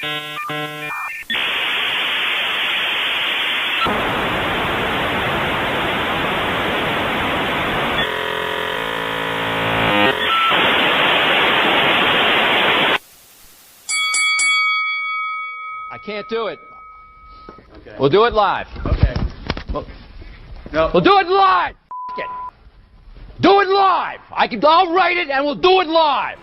I can't do it. Okay. We'll do it live. Okay. No. We'll do it live. F it. Do it live. I'll write it and we'll do it live.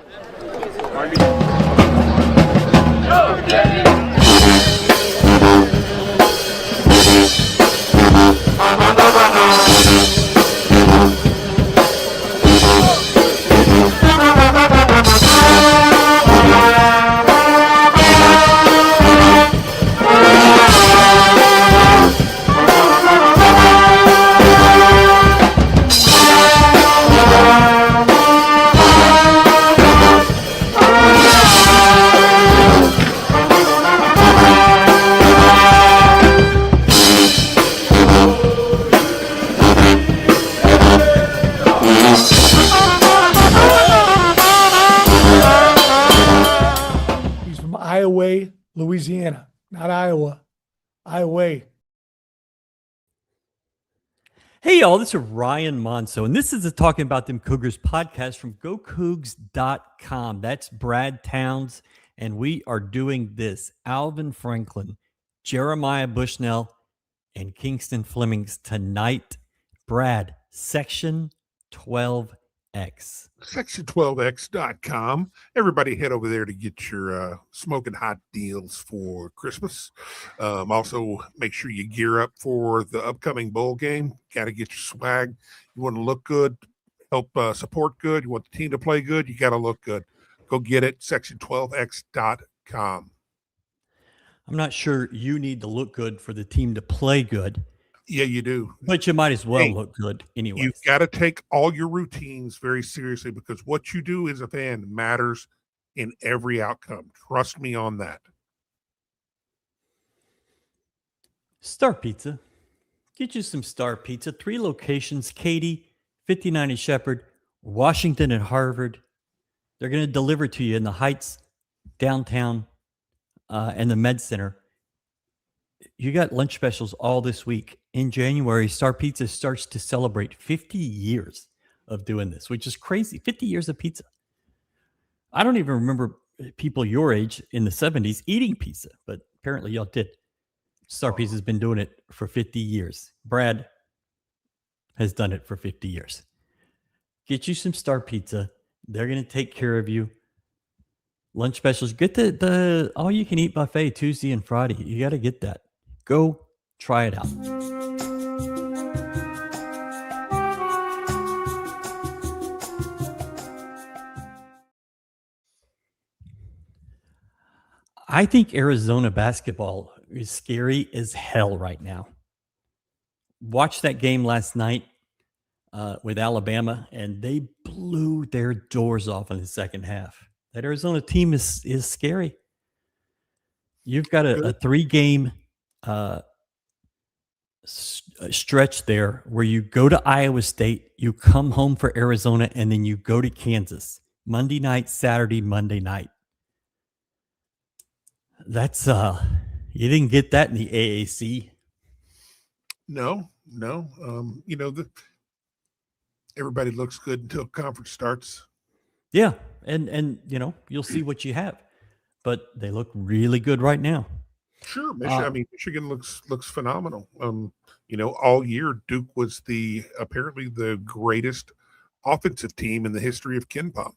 Louisiana, not Iowa. Iowa. Hey, y'all, this is Ryan Monso, and this is the Talking About Them Cougars podcast from GoCoogs.com. That's Brad Towns, and we are doing this. Alvin Franklin, Jeremiah Bushnell, and Kingston Flemings tonight. Brad, Section 12X. Section12x.com. Everybody head over there to get your smoking hot deals for Christmas. Also, make sure you gear up for the upcoming bowl game. Got to get your swag. You want to look good, help support good. You want the team to play good. You got to look good. Go get it. Section12x.com. I'm not sure you need to look good for the team to play good. Yeah, you do. But you might as well look good anyway. You've got to take all your routines very seriously because what you do as a fan matters in every outcome. Trust me on that. Star Pizza. Get you some Star Pizza. 3 locations, Katy, 59 and Shepherd, Washington and Harvard. They're going to deliver to you in the Heights, downtown, and the Med Center. You got lunch specials all this week. In January, Star Pizza starts to celebrate 50 years of doing this, which is crazy. 50 years of pizza. I don't even remember people your age in the 70s eating pizza, but apparently y'all did. Star Pizza's been doing it for 50 years. Brad has done it for 50 years. Get you some Star Pizza. They're going to take care of you. Lunch specials. Get the all-you-can-eat buffet Tuesday and Friday. You got to get that. Go try it out. I think Arizona basketball is scary as hell right now. Watched that game last night with Alabama, and they blew their doors off in the second half. That Arizona team is scary. You've got a 3-game stretch there where you go to Iowa State, you come home for Arizona, and then you go to Kansas. Monday night, Saturday, Monday night. That's you didn't get that in the AAC. No. Everybody looks good until conference starts. Yeah, and you'll see what you have, but they look really good right now. Sure, Michigan looks phenomenal. All year Duke was apparently the greatest offensive team in the history of KenPom.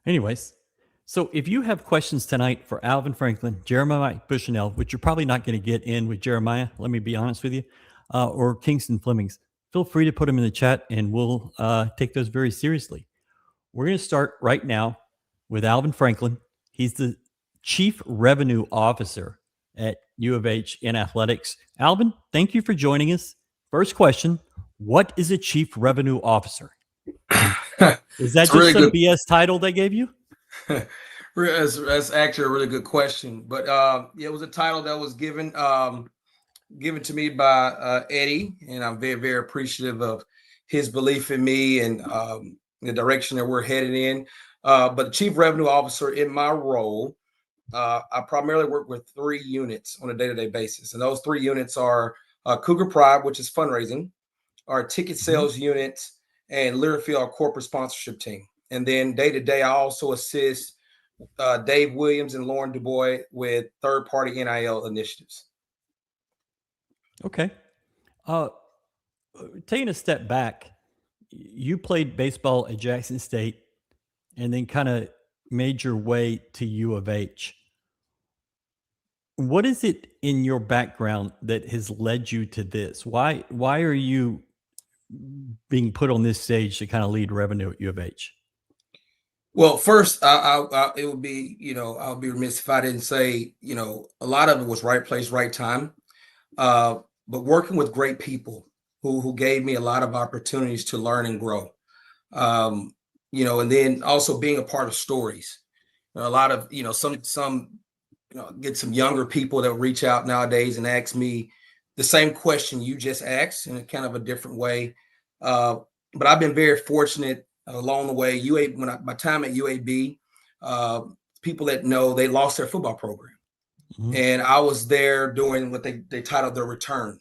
Anyways, so if you have questions tonight for Alvin Franklin, Jeremiah Bushnell, which you're probably not going to get in with Jeremiah, let me be honest with you, or Kingston Flemings, feel free to put them in the chat and we'll take those very seriously. We're going to start right now with Alvin Franklin. He's the Chief Revenue Officer at U of H in athletics. Alvin, thank you for joining us. First question, what is a Chief Revenue Officer? Is that just really some BS title they gave you? That's actually a really good question. But it was a title that was given to me by Eddie, and I'm very, very appreciative of his belief in me and the direction that we're headed in. But the chief revenue officer in my role, I primarily work with 3 units on a day-to-day basis. And those 3 units are Cougar Pride, which is fundraising, our ticket sales unit, and Learfield, our corporate sponsorship team. And then day-to-day, I also assist Dave Williams and Lauren DuBois with third-party NIL initiatives. Okay. Taking a step back, you played baseball at Jackson State and then kind of made your way to U of H. What is it in your background that has led you to this? Why are you being put on this stage to kind of lead revenue at U of H? Well, first, it would be, I'll be remiss if I didn't say, a lot of it was right place, right time. But working with great people who gave me a lot of opportunities to learn and grow. And then also being a part of stories. A lot of, get some younger people that reach out nowadays and ask me the same question you just asked in a kind of a different way. But I've been very fortunate along the way. My time at UAB, people that know, they lost their football program. Mm-hmm. And I was there doing what they titled their return.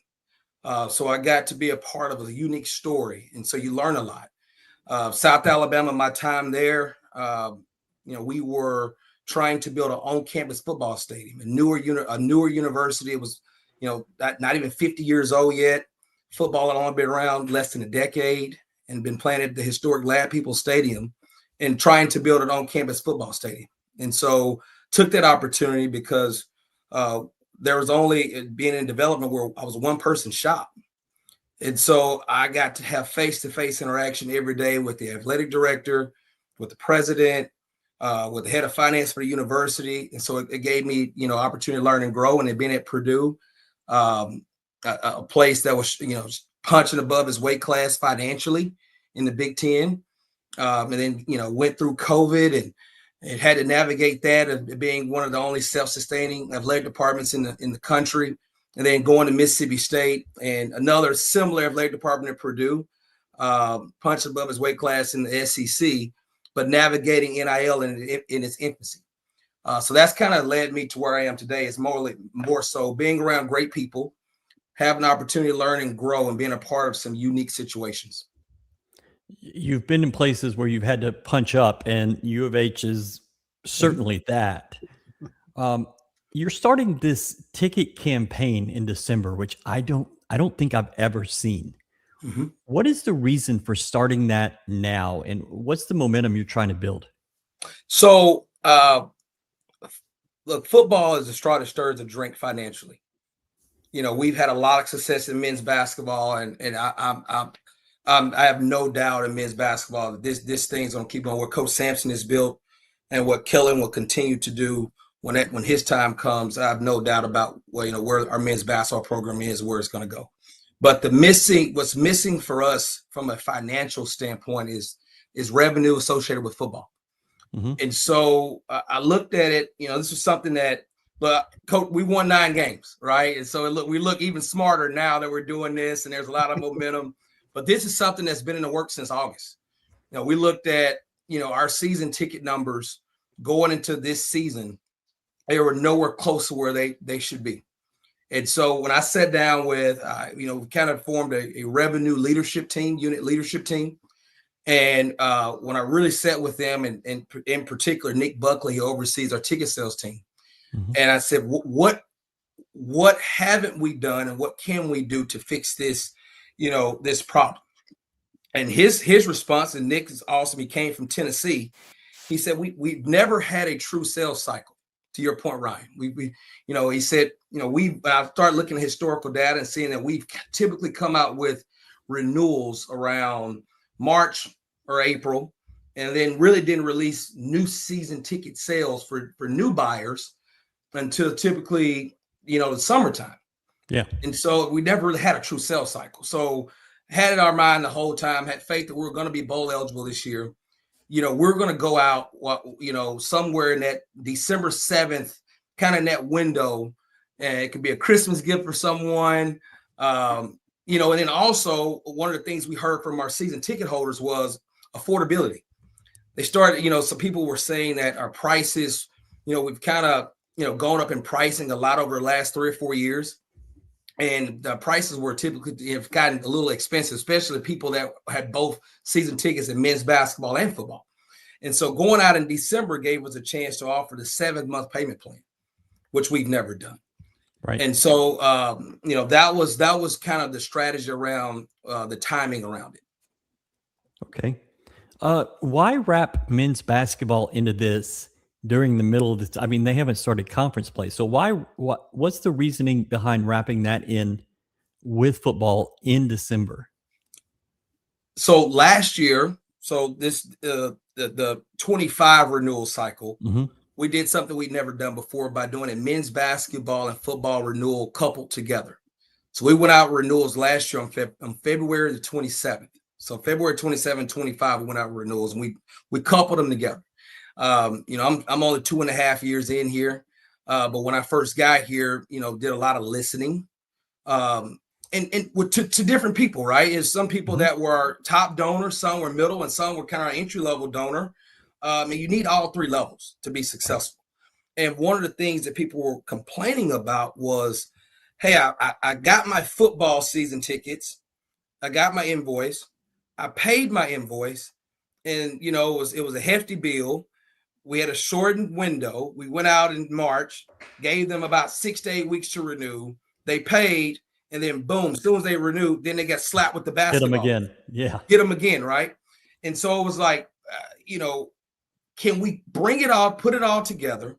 So I got to be a part of a unique story. And so you learn a lot. South Alabama, my time there, we were trying to build an on-campus football stadium, a newer university. It was, not even 50 years old yet. Football had only been around less than a decade and been playing at the historic Lad People Stadium and trying to build an on-campus football stadium. And so took that opportunity because there was only being in development where I was a one-person shop. And so I got to have face-to-face interaction every day with the athletic director, with the president, with the head of finance for the university. And so it gave me, opportunity to learn and grow. And then being at Purdue, a place that was, punching above his weight class financially in the Big Ten. And then, went through COVID and had to navigate that of being one of the only self-sustaining athletic departments in the country. And then going to Mississippi State and another similar athletic department at Purdue, punched above his weight class in the SEC, but navigating NIL in its infancy. So that's kind of led me to where I am today. It's more so being around great people, having an opportunity to learn and grow, and being a part of some unique situations. You've been in places where you've had to punch up, and U of H is certainly that. You're starting this ticket campaign in December, which I don't think I've ever seen. Mm-hmm. What is the reason for starting that now, and what's the momentum you're trying to build? So, look, football is a straw that stirs the drink financially. We've had a lot of success in men's basketball, and I have no doubt in men's basketball that this thing's going to keep going. What Coach Sampson has built and what Kellen will continue to do when his time comes, I have no doubt about where our men's basketball program is, where it's going to go. But what's missing for us from a financial standpoint is revenue associated with football. Mm-hmm. And so I looked at it. This was something that, but Coach, we won 9 games, right? And so we look even smarter now that we're doing this, and there's a lot of momentum. But this is something that's been in the works since August. We looked at our season ticket numbers going into this season. They were nowhere close to where they should be. And so when I sat down with, we kind of formed a revenue leadership team, unit leadership team. And when I really sat with them, and in particular, Nick Buckley, who oversees our ticket sales team. Mm-hmm. And I said, what haven't we done, and what can we do to fix this, this problem? And his response, and Nick is awesome. He came from Tennessee. He said, we've never had a true sales cycle. To your point, Ryan, he said, I started looking at historical data and seeing that we've typically come out with renewals around March or April, and then really didn't release new season ticket sales for new buyers until typically, the summertime. Yeah. And so we never really had a true sales cycle. So had in our mind the whole time, had faith that we were going to be bowl eligible this year. We're going to go out, somewhere in that December 7th, kind of in that window. And it could be a Christmas gift for someone. And then also one of the things we heard from our season ticket holders was affordability. They started, some people were saying that our prices, we've kind of, gone up in pricing a lot over the last 3 or 4 years. And the prices were typically have gotten a little expensive, especially people that had both season tickets in men's basketball and football. And so going out in December gave us a chance to offer the 7-month payment plan, which we've never done. Right. And so, that was kind of the strategy around the timing around it. Okay. Why wrap men's basketball into this during the middle of this? I mean, they haven't started conference play. So what's the reasoning behind wrapping that in with football in December? So last year, this the 25 renewal cycle, we did something we'd never done before by doing a men's basketball and football renewal coupled together. So we went out renewals last year on February the 27th. So February 27, 25, we went out renewals and we coupled them together. I'm only 2.5 years in here. But when I first got here, did a lot of listening. And to different people, right? And some people that were top donors, some were middle, and some were kind of entry-level donor. And you need all 3 levels to be successful. And one of the things that people were complaining about was, hey, I got my football season tickets. I got my invoice. I paid my invoice. And, it was a hefty bill. We had a shortened window. We went out in March, gave them about 6 to 8 weeks to renew. They paid. And then boom, as soon as they renewed, then they got slapped with the basketball. Get them again. Yeah. Get them again, right? And so it was like, can we bring it all, put it all together,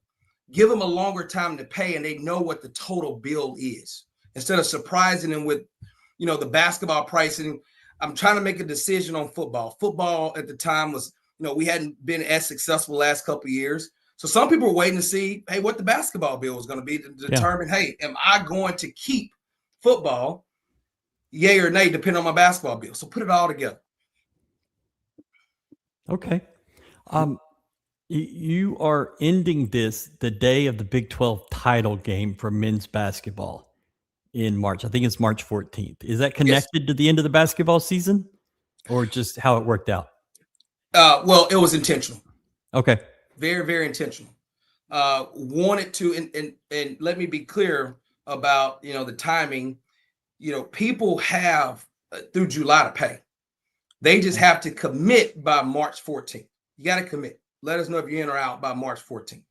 give them a longer time to pay, and they know what the total bill is instead of surprising them with, the basketball pricing. I'm trying to make a decision on football. Football at the time was, we hadn't been as successful the last couple of years. So some people were waiting to see, hey, what the basketball bill was going to be to determine, hey, am I going to keep football, yay or nay, depending on my basketball bill. So put it all together. Okay. You are ending this the day of the Big 12 title game for men's basketball in March. I think it's March 14th. Is that connected to the end of the basketball season or just how it worked out? Well, it was intentional. Okay. Very, very intentional. Wanted to, and let me be clear about, the timing. People have through July to pay. They just have to commit by March 14th. You got to commit. Let us know if you're in or out by March 14th.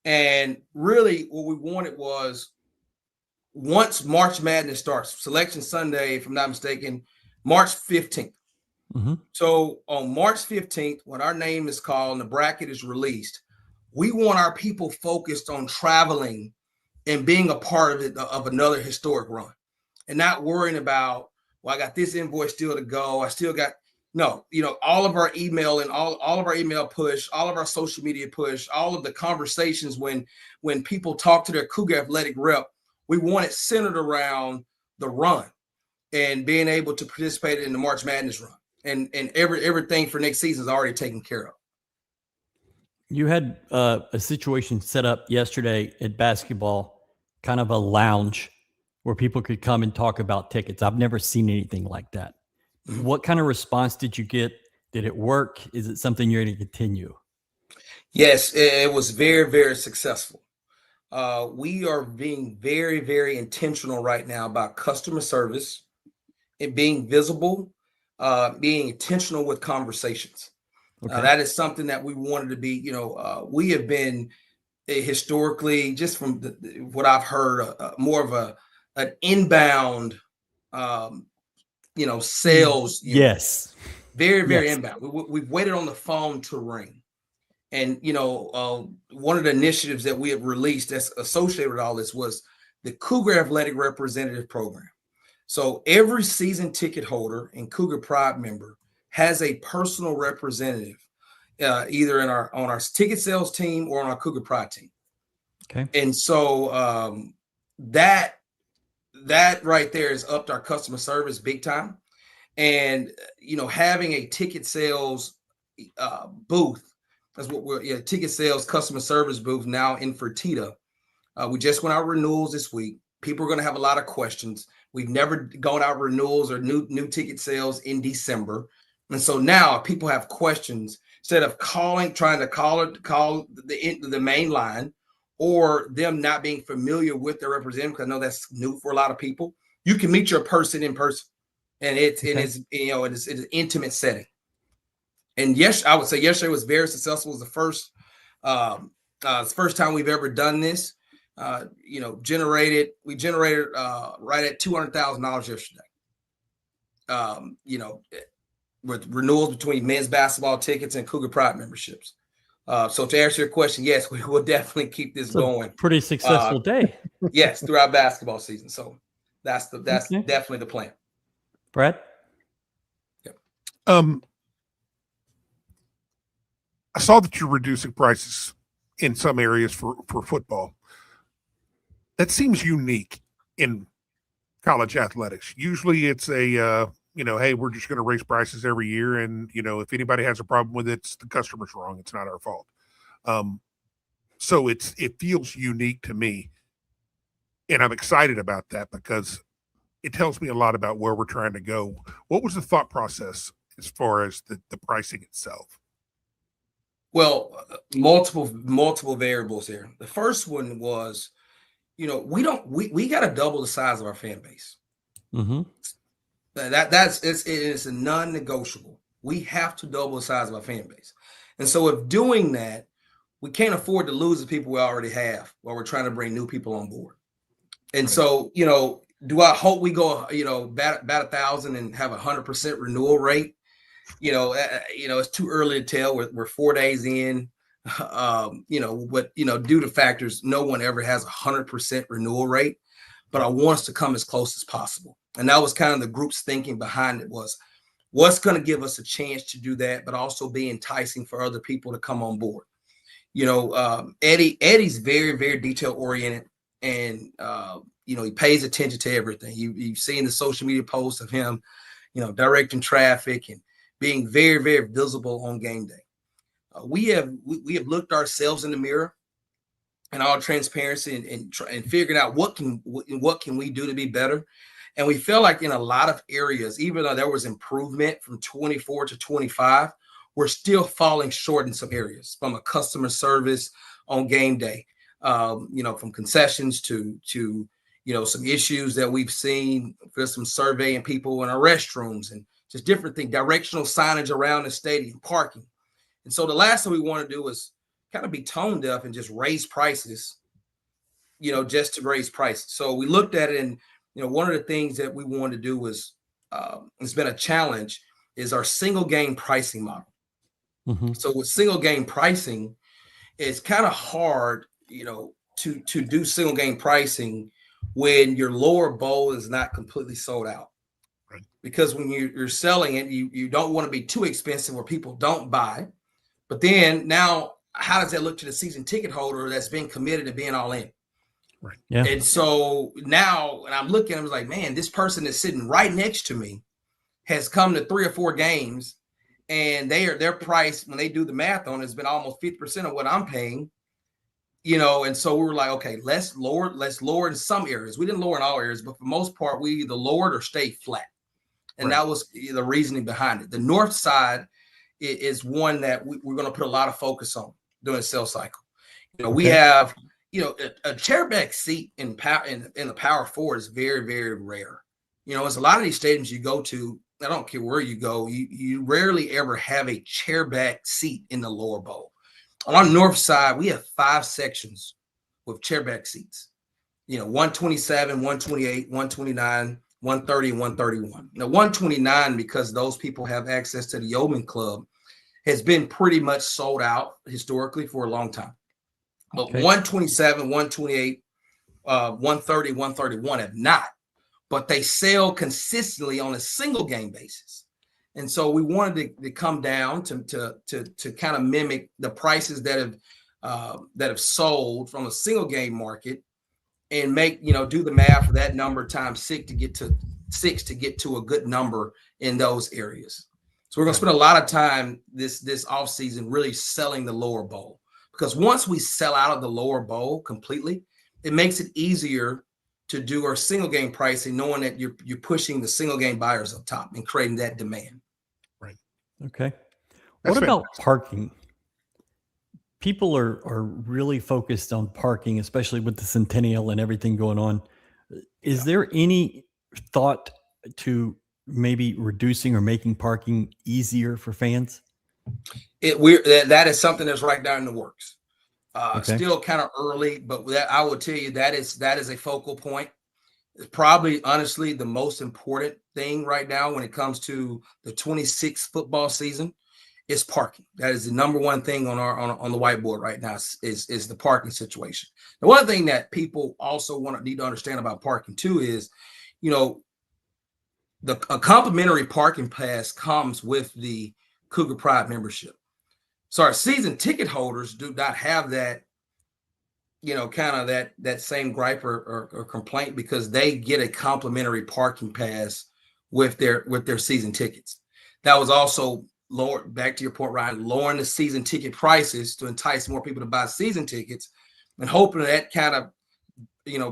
And really what we wanted was once March Madness starts, Selection Sunday, if I'm not mistaken, March 15th. So on March 15th, when our name is called and the bracket is released, we want our people focused on traveling and being a part of it, of another historic run, and not worrying about, well, I got this invoice still to go. I still got, no, all of our email and all of our email push, all of our social media push, all of the conversations when people talk to their Cougar athletic rep, we want it centered around the run and being able to participate in the March Madness run. And everything for next season is already taken care of. You had a situation set up yesterday at basketball, kind of a lounge where people could come and talk about tickets. I've never seen anything like that. What kind of response did you get? Did it work? Is it something you're going to continue? Yes, it was very, very successful. We are being very, very intentional right now about customer service and being visible, being intentional with conversations. Okay. That is something that we wanted to be, we have been historically, just from what I've heard, more of an inbound, sales. Yes. Very, very Yes. inbound. We've waited on the phone to ring. And, one of the initiatives that we have released that's associated with all this was the Cougar Athletic Representative Program. So every season ticket holder and Cougar Pride member has a personal representative, either on our ticket sales team or on our Cougar Pride team. Okay. And so that right there has upped our customer service big time. And, having a ticket sales booth, that's what we're, ticket sales customer service booth now in Fertitta. We just went out renewals this week. People are going to have a lot of questions. We've never gone out renewals or new ticket sales in December. And so now people have questions instead of trying to call the main line, or them not being familiar with their representative, because I know that's new for a lot of people. You can meet your person in person, and it's an intimate setting. And yes, I would say yesterday was very successful. It was the first time we've ever done this. We generated right at $200,000 yesterday. With renewals between men's basketball tickets and Cougar Pride memberships. So to answer your question, yes, we will definitely keep this going. Pretty successful day. Yes, throughout basketball season. So that's definitely the plan. Brad? Yep. I saw that you're reducing prices in some areas for football. That seems unique in college athletics. Usually it's a, hey, we're just going to raise prices every year. And, if anybody has a problem with it, it's the customer's wrong. It's not our fault. So it feels unique to me. And I'm excited about that because it tells me a lot about where we're trying to go. What was the thought process as far as the pricing itself? Well, multiple variables here. The first one was, we got to double the size of our fan base. Mm-hmm. It's a non-negotiable. We have to double the size of our fan base. And so if doing that, we can't afford to lose the people we already have while we're trying to bring new people on board. And Right. So, do I hope we go, bat 1,000 and have 100% renewal rate? It's too early to tell. We're 4 days in, but due to factors, no one ever has 100% renewal rate, but I want us to come as close as possible. And that was kind of the group's thinking behind it, was what's going to give us a chance to do that, but also be enticing for other people to come on board. Eddie's very, very detail oriented, and he pays attention to everything. You've seen the social media posts of him, directing traffic and being very, very visible on game day. We have looked ourselves in the mirror in all transparency and figuring out what can we do to be better. And we feel like in a lot of areas, even though there was improvement from 24 to 25, we're still falling short in some areas, from a customer service on game day, from concessions to some issues that we've seen for some surveying people in our restrooms and just different things, directional signage around the stadium, parking. And so the last thing we want to do is kind of be tone deaf and just raise prices, just to raise prices. So we looked at it, and one of the things that we wanted to do was, it's been a challenge, is our single game pricing model. Mm-hmm. So with single game pricing, it's kind of hard, to do single game pricing when your lower bowl is not completely sold out. Right. Because when you're selling it, you don't want to be too expensive where people don't buy. But then now, how does that look to the season ticket holder that's been committed to being all in? Right. Yeah. And so now, and I'm looking, I was like, man, this person that's sitting right next to me has come to 3 or 4 games, and their price, when they do the math on it, has been almost 50% of what I'm paying. And so we were like, okay, let's lower in some areas. We didn't lower in all areas, but for the most part, we either lowered or stayed flat. And That was the reasoning behind it. The north side is one that we're going to put a lot of focus on during the sales cycle. We have, a chairback seat in the power forward is very, very rare. As a lot of these stadiums you go to, I don't care where you go, you rarely ever have a chairback seat in the lower bowl. On our north side, we have 5 sections with chairback seats. 127, 128, 129, 130, and 131. Now, 129, because those people have access to the Yeoman Club, has been pretty much sold out historically for a long time. But 127, 128, 130, 131 have not. But they sell consistently on a single game basis. And so we wanted to come down to kind of mimic the prices that have sold from a single game market, and make, do the math for that number times 6 to get to a good number in those areas. So we're going to spend a lot of time this off season really selling the lower bowl, because once we sell out of the lower bowl completely, it makes it easier to do our single game pricing, knowing that you're pushing the single game buyers up top and creating that demand. Right. Okay. That's What about parking? People are really focused on parking, especially with the Centennial and everything going on. Is there any thought to maybe reducing or making parking easier for fans? That is something that's right now in the works. Okay. Still kind of early, but I will tell you that is a focal point. It's probably honestly the most important thing right now when it comes to the 26th football season is parking. That is the number one thing on on the whiteboard right now is the parking situation. The one thing that people also need to understand about parking too is, you know, a complimentary parking pass comes with the Cougar Pride membership. So our season ticket holders do not have that, kind of that same gripe or complaint because they get a complimentary parking pass with their season tickets. That was also lowered, back to your point, Ryan, lowering the season ticket prices to entice more people to buy season tickets, and hoping that kind of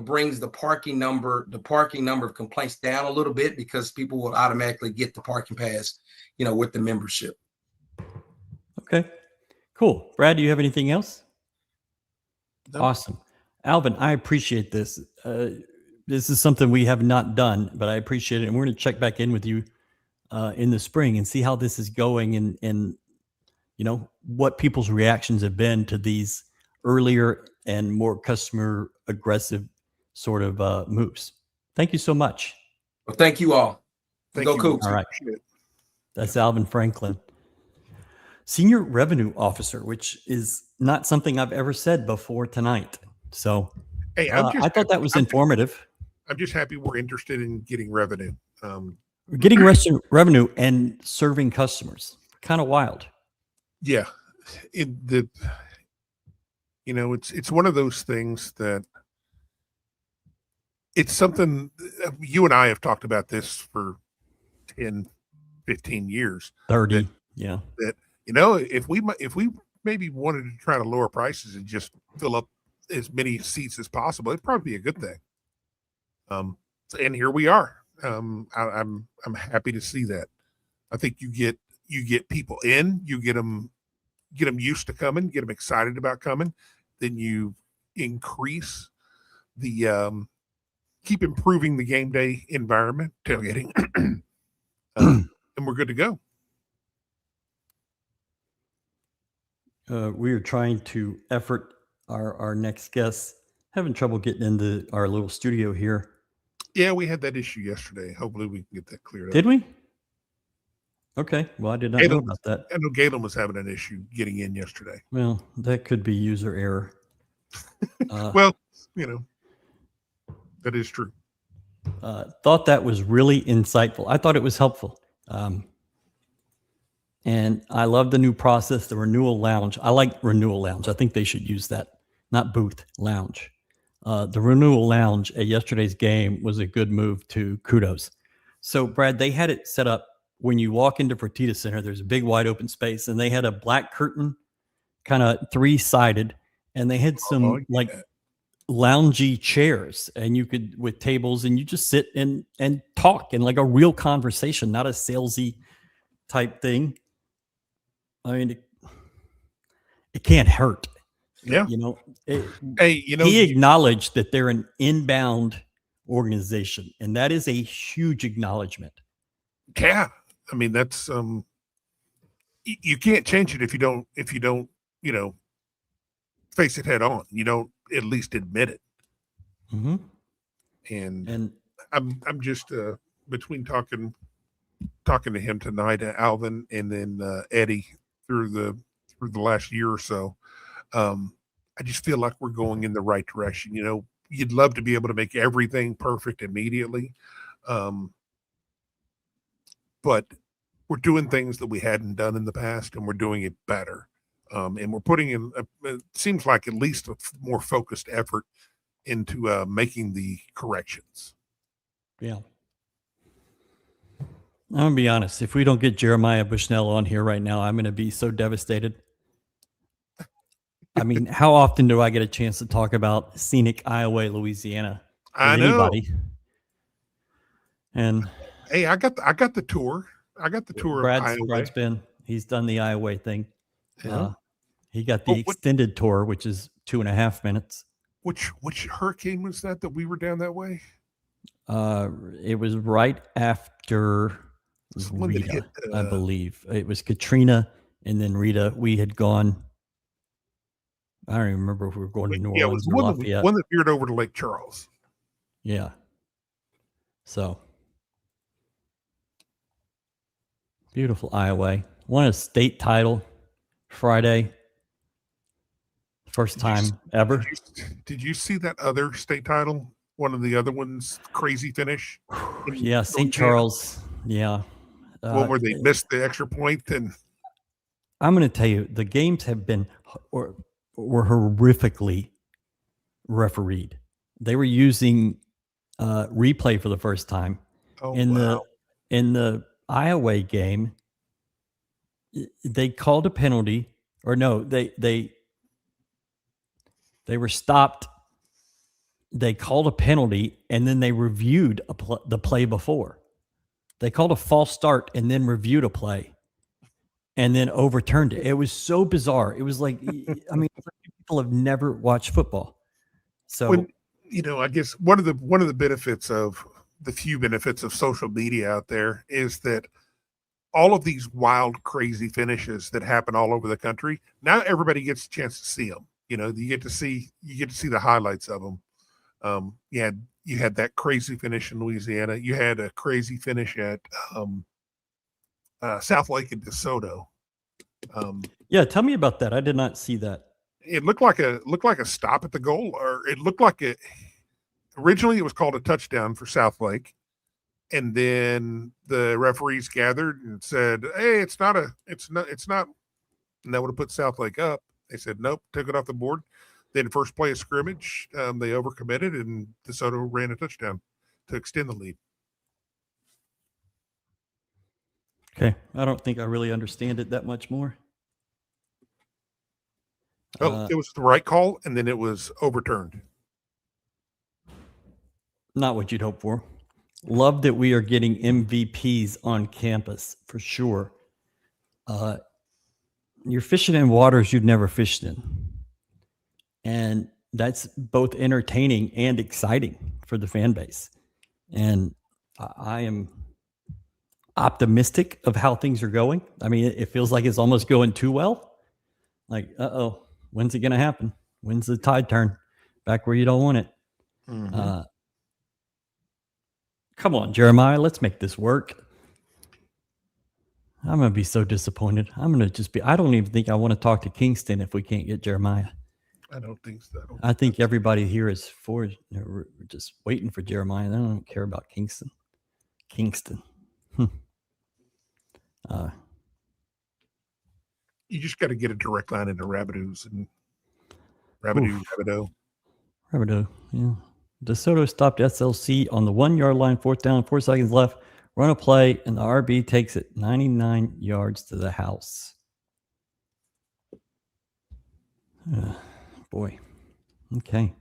brings the parking number of complaints down a little bit because people will automatically get the parking pass, with the membership. Okay. Cool. Brad, do you have anything else? No. Awesome. Alvin, I appreciate this. This is something we have not done, but I appreciate it. And we're going to check back in with you in the spring and see how this is going and what people's reactions have been to these earlier and more customer aggressive sort of moves. Thank you so much. Well, thank you all. Thank Go you. Cougs. All right. Appreciate it. That's Alvin Franklin, Senior Revenue Officer, which is not something I've ever said before tonight. So Hey, I thought that was informative. I'm just happy we're interested in getting revenue. Getting revenue and serving customers. Kind of wild. Yeah, it's one of those things that it's something you and I have talked about this for 10, 15 years. 30. That, yeah. That, if we maybe wanted to try to lower prices and just fill up as many seats as possible, it'd probably be a good thing. And here we are. I'm happy to see that. I think you get people in, you get them used to coming, get them excited about coming. Then you increase the keep improving the game day environment, tailgating, and we're good to go. We are trying to effort our next guest. Having trouble getting into our little studio here. Yeah, we had that issue yesterday. Hopefully we can get that cleared up. Did we? Okay. Well, I did not know about that. I know Galen was having an issue getting in yesterday. Well, that could be user error. Well, that is true. Thought that was really insightful. I thought it was helpful. And I love the new process, the renewal lounge. I like renewal lounge. I think they should use that, not booth, lounge. The renewal lounge at yesterday's game was a good move to kudos. So, Brad, they had it set up when you walk into Fertitta Center, there's a big wide open space, and they had a black curtain, kind of 3-sided, and they had some loungy chairs, and you could with tables, and you just sit and talk in like a real conversation, not a salesy type thing. I mean, it can't hurt. Yeah. He acknowledged that they're an inbound organization, and that is a huge acknowledgement. Yeah. I mean, that's you can't change it if you don't face it head on. You don't at least admit it. Mm-hmm. And I'm just between talking to him tonight, Alvin, and then Eddie through the last year or so. I just feel like we're going in the right direction. You'd love to be able to make everything perfect immediately. But we're doing things that we hadn't done in the past, and we're doing it better. And we're putting in, it seems like at least a more focused effort into making the corrections. Yeah. I'm going to be honest. If we don't get Jeremiah Bushnell on here right now, I'm going to be so devastated. I mean, how often do I get a chance to talk about scenic Iowa, Louisiana? I know. Anybody? And hey, I got the tour. I got the tour of Iowa. Brad's been. He's done the Iowa thing. Yeah. He got the What- extended tour, which is 2.5 minutes. Which hurricane was that we were down that way? It was right after It's the one that Rita, hit, I believe. It was Katrina and then Rita. We had gone. I don't even remember if we were going to New Yeah, it Orleans was or one Lafayette. that veered over to Lake Charles. Yeah. So beautiful Iowa. Won a state title Friday. First time ever. Did you see that other state title? One of the other ones, crazy finish. Yeah, St. Charles. Yeah. One where they missed the extra point. And I'm going to tell you, the games have been were horrifically refereed. They were using replay for the first time in the Iowa game. They called a penalty, or no, they were stopped. They called a penalty and then they reviewed the play before. They called a false start and then reviewed a play and then overturned it. It was so bizarre. It was like, I mean, people have never watched football. So, I guess one of the benefits of the few benefits of social media out there is that all of these wild, crazy finishes that happen all over the country, now everybody gets a chance to see them. You get to see the highlights of them. You had that crazy finish in Louisiana. You had a crazy finish at South Lake in DeSoto. yeah, tell me about that. I did not see that. It looked like a stop at the goal, or it looked like it. Originally, it was called a touchdown for South Lake, and then the referees gathered and said, "Hey, it's not," and that would have put South Lake up. They said, "Nope," took it off the board. Then first play of scrimmage, they overcommitted, and DeSoto ran a touchdown to extend the lead. Okay, I don't think I really understand it that much more. It was the right call, and then it was overturned. Not what you'd hope for. Love that we are getting MVPs on campus for sure. You're fishing in waters you've never fished in. And that's both entertaining and exciting for the fan base. And I am optimistic of how things are going. I mean, it feels like it's almost going too well. Like, when's it going to happen? When's the tide turn back where you don't want it? Mm-hmm. Come on, Jeremiah, let's make this work. I'm going to be so disappointed. I'm going to I don't even think I want to talk to Kingston if we can't get Jeremiah. I don't think so. I think everybody here is we're just waiting for Jeremiah. They don't care about Kingston. You just got to get a direct line into Rabideau's and Rabideau. Yeah. DeSoto stopped SLC on the 1 yard line, 4th down, 4 seconds left. Run a play, and the RB takes it 99 yards to the house. Boy. Okay.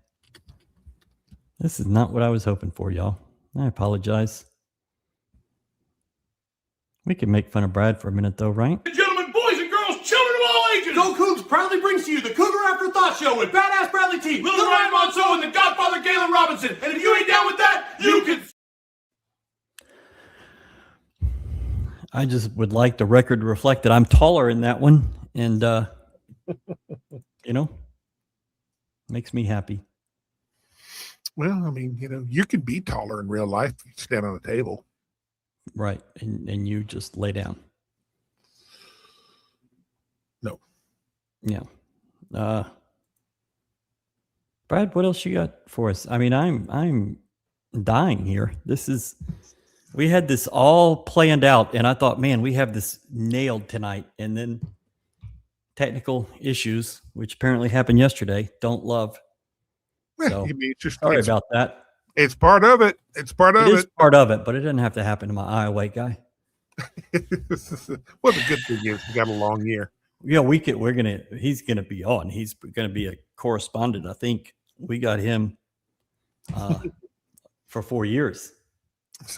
This is not what I was hoping for, y'all. I apologize. We can make fun of Brad for a minute, though, right? Gentlemen, boys and girls, children of all ages, GoCoogs proudly brings to you the Cougar Afterthought Show with Badass Bradley T, Little Ryan Monceau, and the Godfather Galen Robinson. And if you ain't down with that, you can... I just would like the record to reflect that I'm taller in that one. And, makes me happy. Well, I mean, you can be taller in real life if you stand on a table. Right. And you just lay down. No. Yeah. Brad, what else you got for us? I mean, I'm dying here. We had this all planned out, and I thought, man, we have this nailed tonight. And then technical issues, which apparently happened yesterday, don't love. So, sorry about that. It's part of it. It's part of it. It is part of it, but it doesn't have to happen to my Iowa guy. Well, the good thing is we got a long year. Yeah, he's gonna be on. He's gonna be a correspondent. I think we got him for 4 years.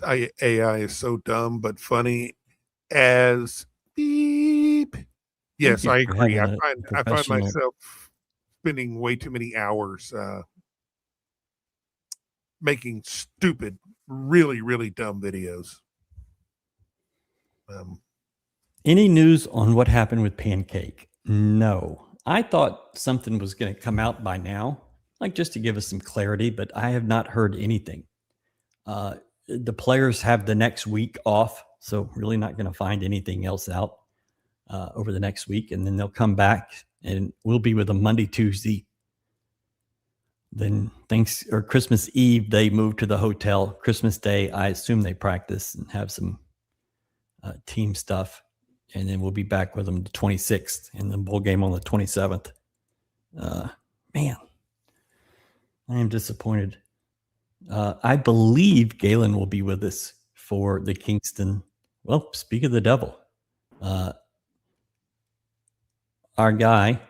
AI is so dumb but funny as beep. Yes, you I for agree. having a I find professional- myself spending way too many hours making stupid, really, really dumb videos. Any news on what happened with Pancake? No. I thought something was going to come out by now, like just to give us some clarity, but I have not heard anything. The players have the next week off, so really not going to find anything else out over the next week, and then they'll come back and we'll be with them Monday, Tuesday. Then Christmas Eve, they move to the hotel. Christmas Day, I assume they practice and have some team stuff. And then we'll be back with them the 26th and the bowl game on the 27th. Man, I am disappointed. I believe Galen will be with us for the Kingston. Well, speak of the devil. Our guy.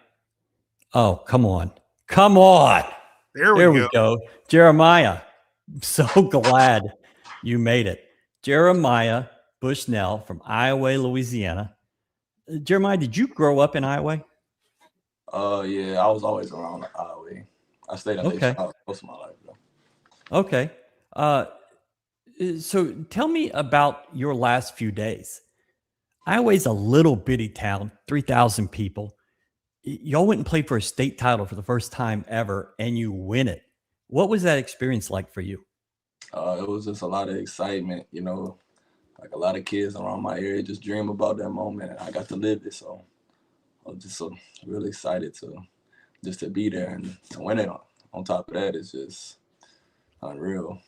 Oh, come on. Come on. There we go. Jeremiah. I'm so glad you made it. Jeremiah Bushnell from Iowa, Louisiana. Jeremiah, did you grow up in Iowa? Yeah, I was always around Iowa. I stayed in Lake Charles most of my life, though. Okay. So tell me about your last few days. Iowa's a little bitty town, 3,000 people. Y'all went and played for a state title for the first time ever, and you win it. What was that experience like for you? It was just a lot of excitement, you know, like a lot of kids around my area just dream about that moment, and I got to live it. So I was just so really excited to be there and to win it. On top of that, it's just unreal.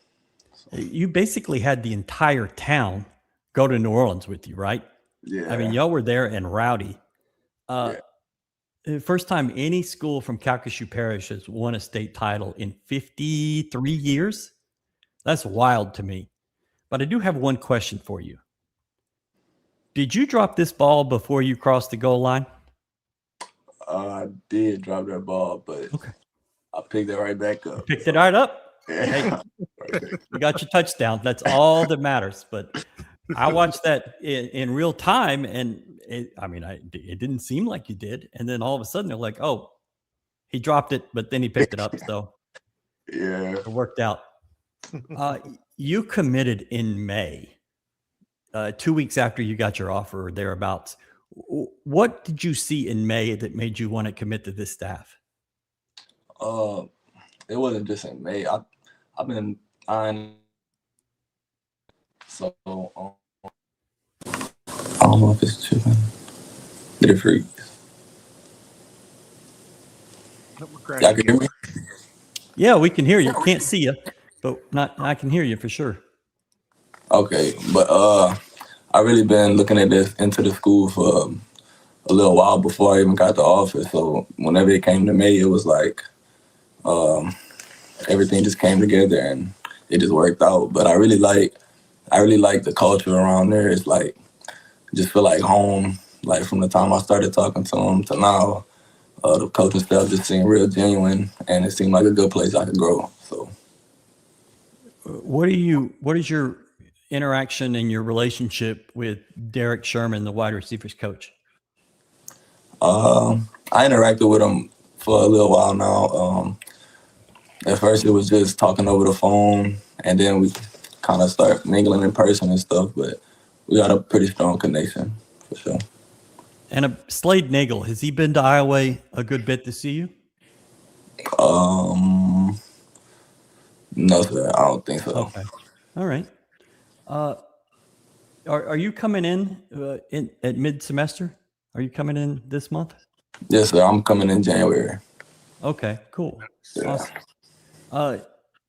So, you basically had the entire town go to New Orleans with you, right? yeah. I mean, y'all were there and rowdy. The first time any school from Calcasieu Parish has won a state title in 53 years. That's wild to me. But I do have one question for you. Did you drop this ball before you crossed the goal line? I did drop that ball, but Okay. I picked it right back up. Picked it right up. Yeah. Hey, Right back. you got your touchdown. That's all that matters. But I watched that in real time, and it didn't seem like you did. And then all of a sudden, they're like, "Oh, he dropped it, but then he picked it up." So Yeah. it worked out. You committed in May, 2 weeks after you got your offer or thereabouts. What did you see in May that made you want to commit to this staff? It wasn't just in May. I've been eyeing. So I don't know if it's chicken. Get it free. Y'all can hear me? Yeah, we can hear you. Can't see you, but I can hear you for sure. Okay, but I really been looking at into the school for a little while before I even got the offer. So whenever it came to May, it was like everything just came together and it just worked out. But I really like the culture around there. It's like just feel like home. Like from the time I started talking to them to now, the coaching staff just seemed real genuine, and it seemed like a good place I could grow. So, what is your interaction and your relationship with Derek Sherman, the wide receivers coach? I interacted with him for a little while now. At first, it was just talking over the phone, and then we kind of start mingling in person and stuff. But we got a pretty strong connection for sure. And Slade Nagel, has he been to Iowa a good bit to see you? No, sir. I don't think so. Okay. All right. Are you coming in at mid-semester? Are you coming in this month? Yes, sir. I'm coming in January. Okay, cool. Yeah. Awesome.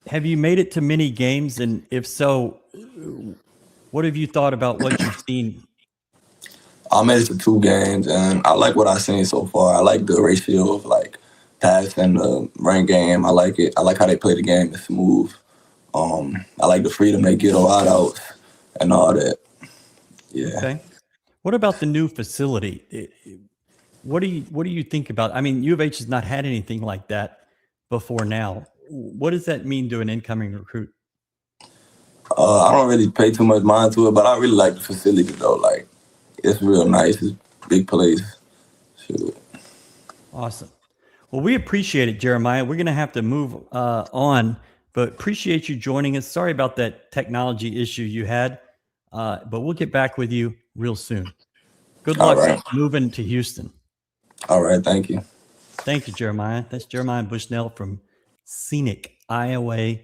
Have you made it to many games? And if so, what have you thought about what you've seen? I made it to 2 games, and I like what I've seen so far. I like the ratio of like pass and the run game. I like it. I like how they play the game. It's smooth. I like the freedom they get a lot out and all that. Yeah. Okay. What about the new facility? What do you think about? I mean, U of H has not had anything like that before now. What does that mean to an incoming recruit? I don't really pay too much mind to it, but I really like the facility though. Like, it's real nice. It's a big place. feel it. Awesome. Well, we appreciate it, Jeremiah. We're going to have to move on, but appreciate you joining us. Sorry about that technology issue you had, but we'll get back with you real soon. Good All luck right. moving to Houston. All right. Thank you. Thank you, Jeremiah. That's Jeremiah Bushnell from scenic Iowa,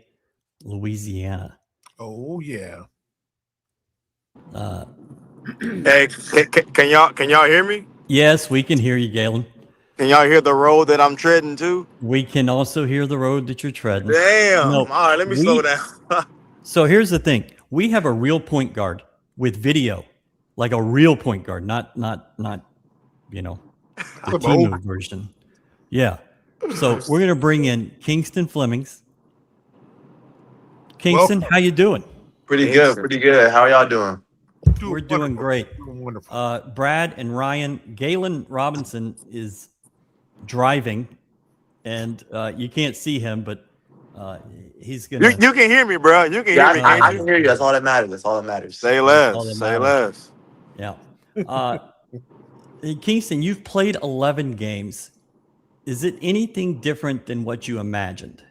Louisiana. Oh yeah. Hey, can y'all hear me? Yes, we can hear you, Galen. Can y'all hear the road that I'm treading to? We can also hear the road that you're treading. Damn. No, All right, let me slow down. So here's the thing. We have a real point guard with video, like a real point guard, not you know, the Come Timu over. version. Yeah. So we're going to bring in Kingston Flemings. Kingston, Welcome. how you doing? Pretty good, pretty good. How y'all doing? We're doing wonderful. great. Doing wonderful. Brad and Ryan, Galen Robinson is driving, and you can't see him, but he's gonna. You can hear me, bro. You can Yeah, hear me. I Can't you? can hear you. That's all that matters. That's all that matters. Say all less. that Say matters. less. Yeah. Kingston, you've played 11 games. Is it anything different than what you imagined?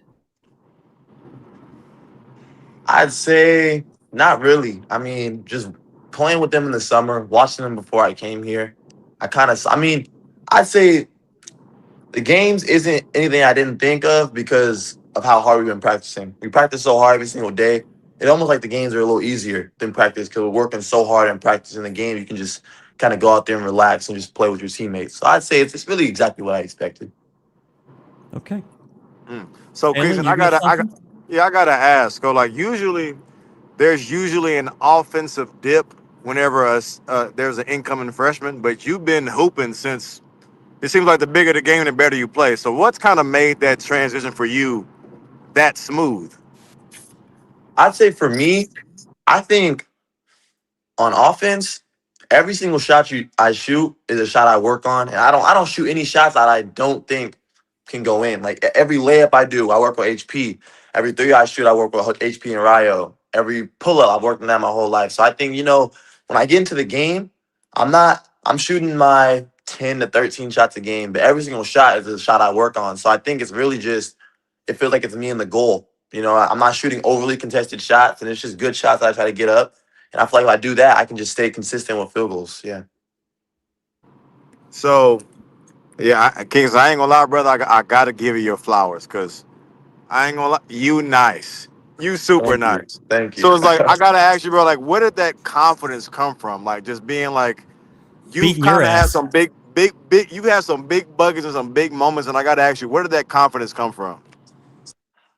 I'd say not really. I mean, just playing with them in the summer, watching them before I came here. I'd say the games isn't anything I didn't think of because of how hard we've been practicing. We practice so hard every single day. It's almost like the games are a little easier than practice because we're working so hard and practicing the game. You can just kind of go out there and relax and just play with your teammates. So I'd say it's really exactly what I expected. Okay. So, Galen, Christian, you I got gotta something? ask. So, like, there's usually an offensive dip whenever there's an incoming freshman, but you've been hooping since. It seems like the bigger the game, the better you play. So, what's kind of made that transition for you that smooth? I'd say for me, I think on offense, every single shot I shoot is a shot I work on, and I don't shoot any shots that I don't think can go in. Like every layup I do, I work with HP. Every three I shoot, I work with HP and Rio. Every pull up, I've worked on that my whole life. So I think when I get into the game, I'm shooting my 10 to 13 shots a game, but every single shot is a shot I work on. So I think it's really just it feels like it's me and the goal. I'm not shooting overly contested shots, and it's just good shots that I try to get up. And I feel like if I do that, I can just stay consistent with field goals. Yeah. So, yeah, Kings, I ain't gonna lie, brother. I gotta give you your flowers because I ain't gonna lie. You nice. You super Thank you. nice. Thank you. So it's like I gotta ask you, bro. Like, where did that confidence come from? Like, just being like, you've Beating your kind of had ass. some big. You've had some big buckets and some big moments, and I gotta ask you, where did that confidence come from?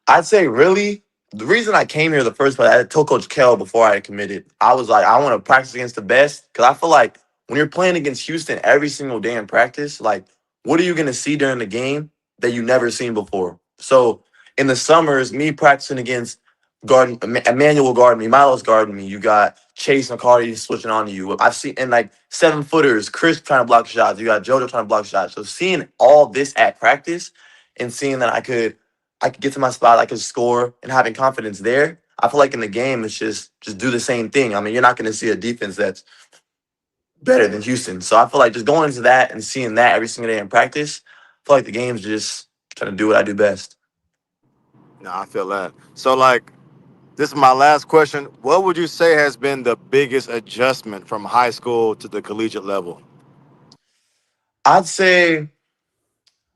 I'd say really the reason I came here the first place, I told Coach Kell before I committed, I was like, I want to practice against the best because I feel like when you're playing against Houston every single day in practice, like what are you going to see during the game that you never seen before? So in the summers, me practicing against Emmanuel guarding me, Milo's guarding me. You got Chase McCarty switching on to you. I've seen and like 7-footers, Chris trying to block shots. You got JoJo trying to block shots. So seeing all this at practice and seeing that I could get to my spot, I could score, and having confidence there. I feel like in the game, it's just do the same thing. I mean, you're not going to see a defense that's better than Houston. So I feel like just going into that and seeing that every single day in practice, I feel like the game's just trying to do what I do best. No, I feel that. So, like, this is my last question. What would you say has been the biggest adjustment from high school to the collegiate level? I'd say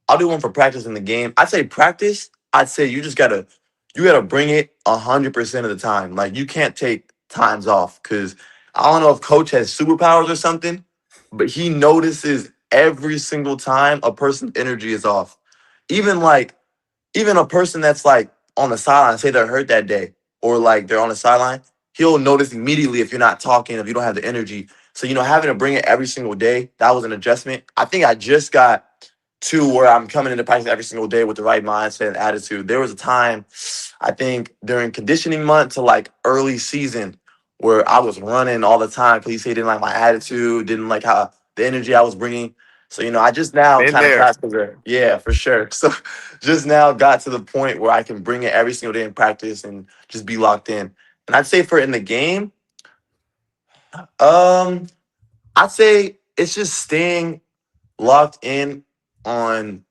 I'll do one for practice in the game. I'd say practice. I'd say you gotta bring it 100% of the time. Like you can't take times off because I don't know if coach has superpowers or something, but he notices every single time a person's energy is off. Even a person that's like on the sideline, say they're hurt that day, or like they're on the sideline, he'll notice immediately if you're not talking, if you don't have the energy. So, having to bring it every single day, that was an adjustment. I think I just got to where I'm coming into practice every single day with the right mindset and attitude. There was a time, I think, during conditioning month to like early season where I was running all the time because he said he didn't like my attitude, didn't like how the energy I was bringing. So, I just now Been kind of there. got to there. Yeah, for sure. So just now got to the point where I can bring it every single day in practice and just be locked in. And I'd say for in the game, I'd say it's just staying locked in on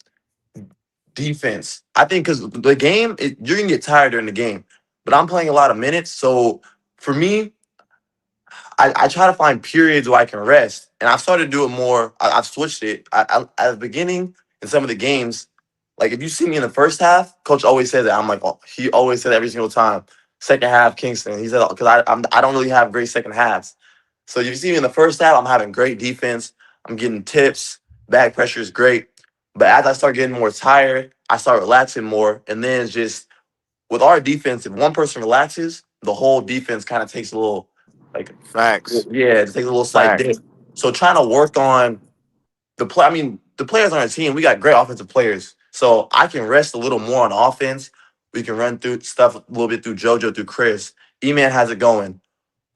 defense. I think because the game, you're gonna get tired during the game, but I'm playing a lot of minutes, so for me, I try to find periods where I can rest, and I've started to do it more. I've switched it. At the beginning in some of the games, like if you see me in the first half, coach always says that. I'm like, oh, he always said every single time. Second half, Kingston. He said because I don't really have great second halves. So if you see me in the first half, I'm having great defense. I'm getting tips. Back pressure is great. But as I start getting more tired, I start relaxing more, and then it's just with our defense, if one person relaxes, the whole defense kind of takes a little, like, Facts. yeah, it takes a little slight Facts. dip. So trying to work on the play. I mean, the players on our team, we got great offensive players. So I can rest a little more on offense. We can run through stuff a little bit through JoJo, through Chris. E-Man has it going.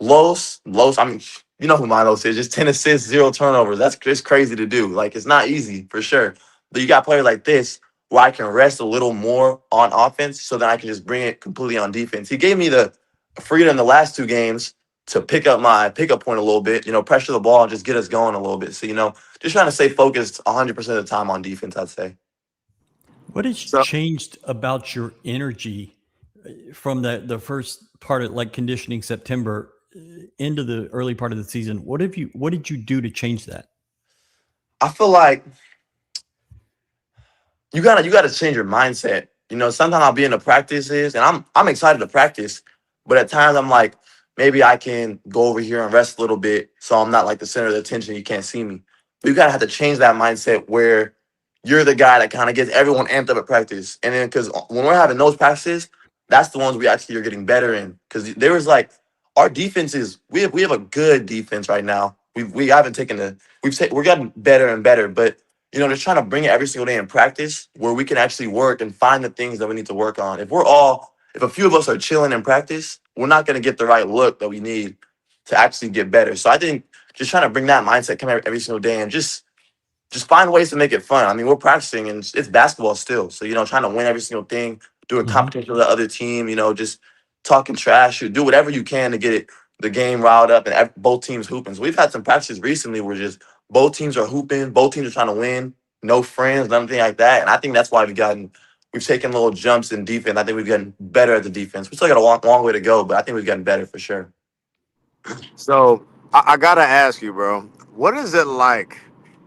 Los, I mean, you know who Milos is. Just 10 assists, 0 turnovers. That's just crazy to do. Like, it's not easy, for sure. But you got players like this where I can rest a little more on offense so that I can just bring it completely on defense. He gave me the freedom the last 2 games to pick up my pickup point a little bit, pressure the ball and just get us going a little bit. So, just trying to stay focused 100% of the time on defense, I'd say. What has changed about your energy from the first part of like conditioning September into the early part of the season? What did you do to change that? I feel like you gotta change your mindset. Sometimes I'll be in the practices and I'm excited to practice, but at times I'm like, maybe I can go over here and rest a little bit so I'm not like the center of the attention. You can't see me. But you gotta have to change that mindset where you're the guy that kind of gets everyone amped up at practice. And then because when we're having those practices, that's the ones we actually are getting better in. Because there was like our defense is we have a good defense right now. We haven't taken we're getting better and better, but just trying to bring it every single day in practice where we can actually work and find the things that we need to work on. If a few of us are chilling in practice, we're not going to get the right look that we need to actually get better. So I think just trying to bring that mindset come every single day and just find ways to make it fun. I mean, we're practicing and it's basketball still. So, trying to win every single thing, doing competition with the other team, just talking trash, or do whatever you can to get the game riled up and both teams hooping. So we've had some practices recently where just both teams are hooping, both teams are trying to win, no friends, nothing like that. And I think that's why we've taken little jumps in defense. I think we've gotten better at the defense. We still got a long way to go, but I think we've gotten better for sure. So I gotta ask you, bro, what is it like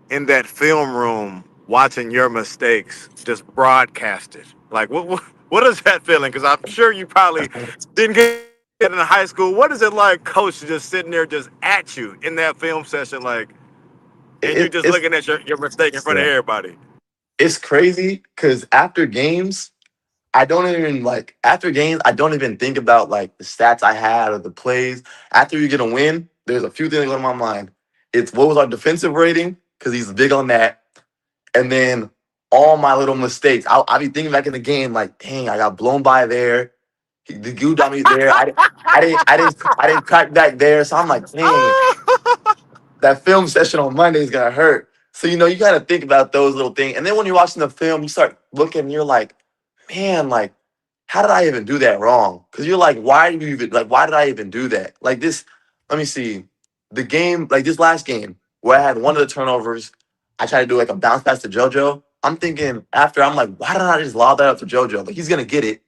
in that film room watching your mistakes just broadcasted? Like, what is that feeling? Because I'm sure you probably didn't get it in high school. What is it like, coach, just sitting there just at you in that film session, like, and you're just looking at your mistake in front of everybody? It's crazy because after games, I don't even think about like the stats I had or the plays. After you get a win, there's a few things that go to my mind. It's what was our defensive rating, because he's big on that. And then all my little mistakes. I'll be thinking back in the game like, dang, I got blown by there. The goo got me there. I didn't crack back there. So I'm like, dang, that film session on Monday is gonna hurt. So you gotta think about those little things. And then when you're watching the film, you start looking and you're like, man, like, how did I even do that wrong? Because you're like, why did I even do that? Like this, let me see. The game, like this last game, where I had one of the turnovers, I tried to do like a bounce pass to JoJo. I'm thinking after, I'm like, why didn't I just lob that up to JoJo? Like, he's gonna get it.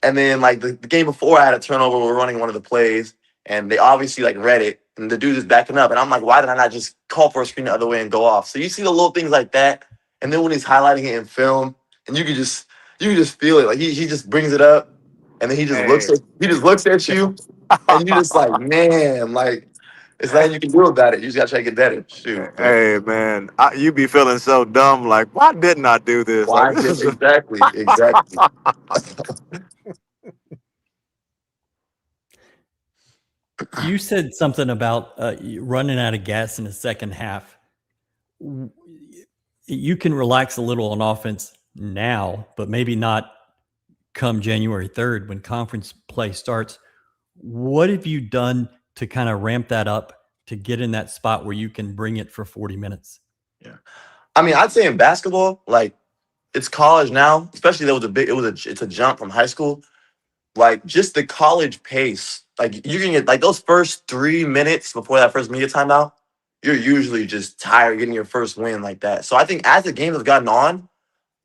And then like the game before, I had a turnover, we're running one of the plays, and they obviously like read it, and the dude is backing up. And I'm like, why did I not just call for a screen the other way and go off? So you see the little things like that. And then when he's highlighting it in film, and you can just feel it. Like he just brings it up, and then he just looks at you, and you just like, man, like it's nothing you can do about it. You just gotta try to get better. Shoot. Hey, man, you be feeling so dumb. Like, why didn't I do this? Why? Like, Exactly. You said something about running out of gas in the second half. You can relax a little on offense now, but maybe not come January 3rd when conference play starts. What have you done to kind of ramp that up to get in that spot where you can bring it for 40 minutes? Yeah. I mean, I'd say in basketball, like it's college now, especially it's a jump from high school. Like just the college pace, like you can get like those first 3 minutes before that first media timeout, you're usually just tired getting your first win like that. So I think as the games have gotten on,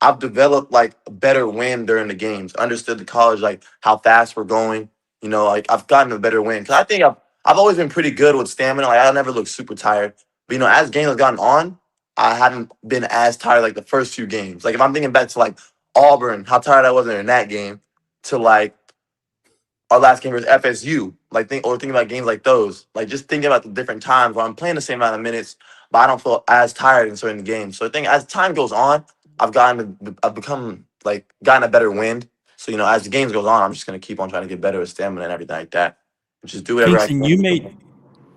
I've developed like a better win during the games. Understood the college, like how fast we're going. You know, like I've gotten a better win because I think I've always been pretty good with stamina. Like I never look super tired. But you know, as games have gotten on, I haven't been as tired like the first few games. Like if I'm thinking back to like Auburn, how tired I was in that game, to like our last game was FSU. Like thinking about games like those. Like just thinking about the different times where I'm playing the same amount of minutes, but I don't feel as tired in certain games. So I think as time goes on, I've become like gotten a better wind. So you know, as the games goes on, I'm just gonna keep on trying to get better with stamina and everything like that. Just do whatever I Kingston, can.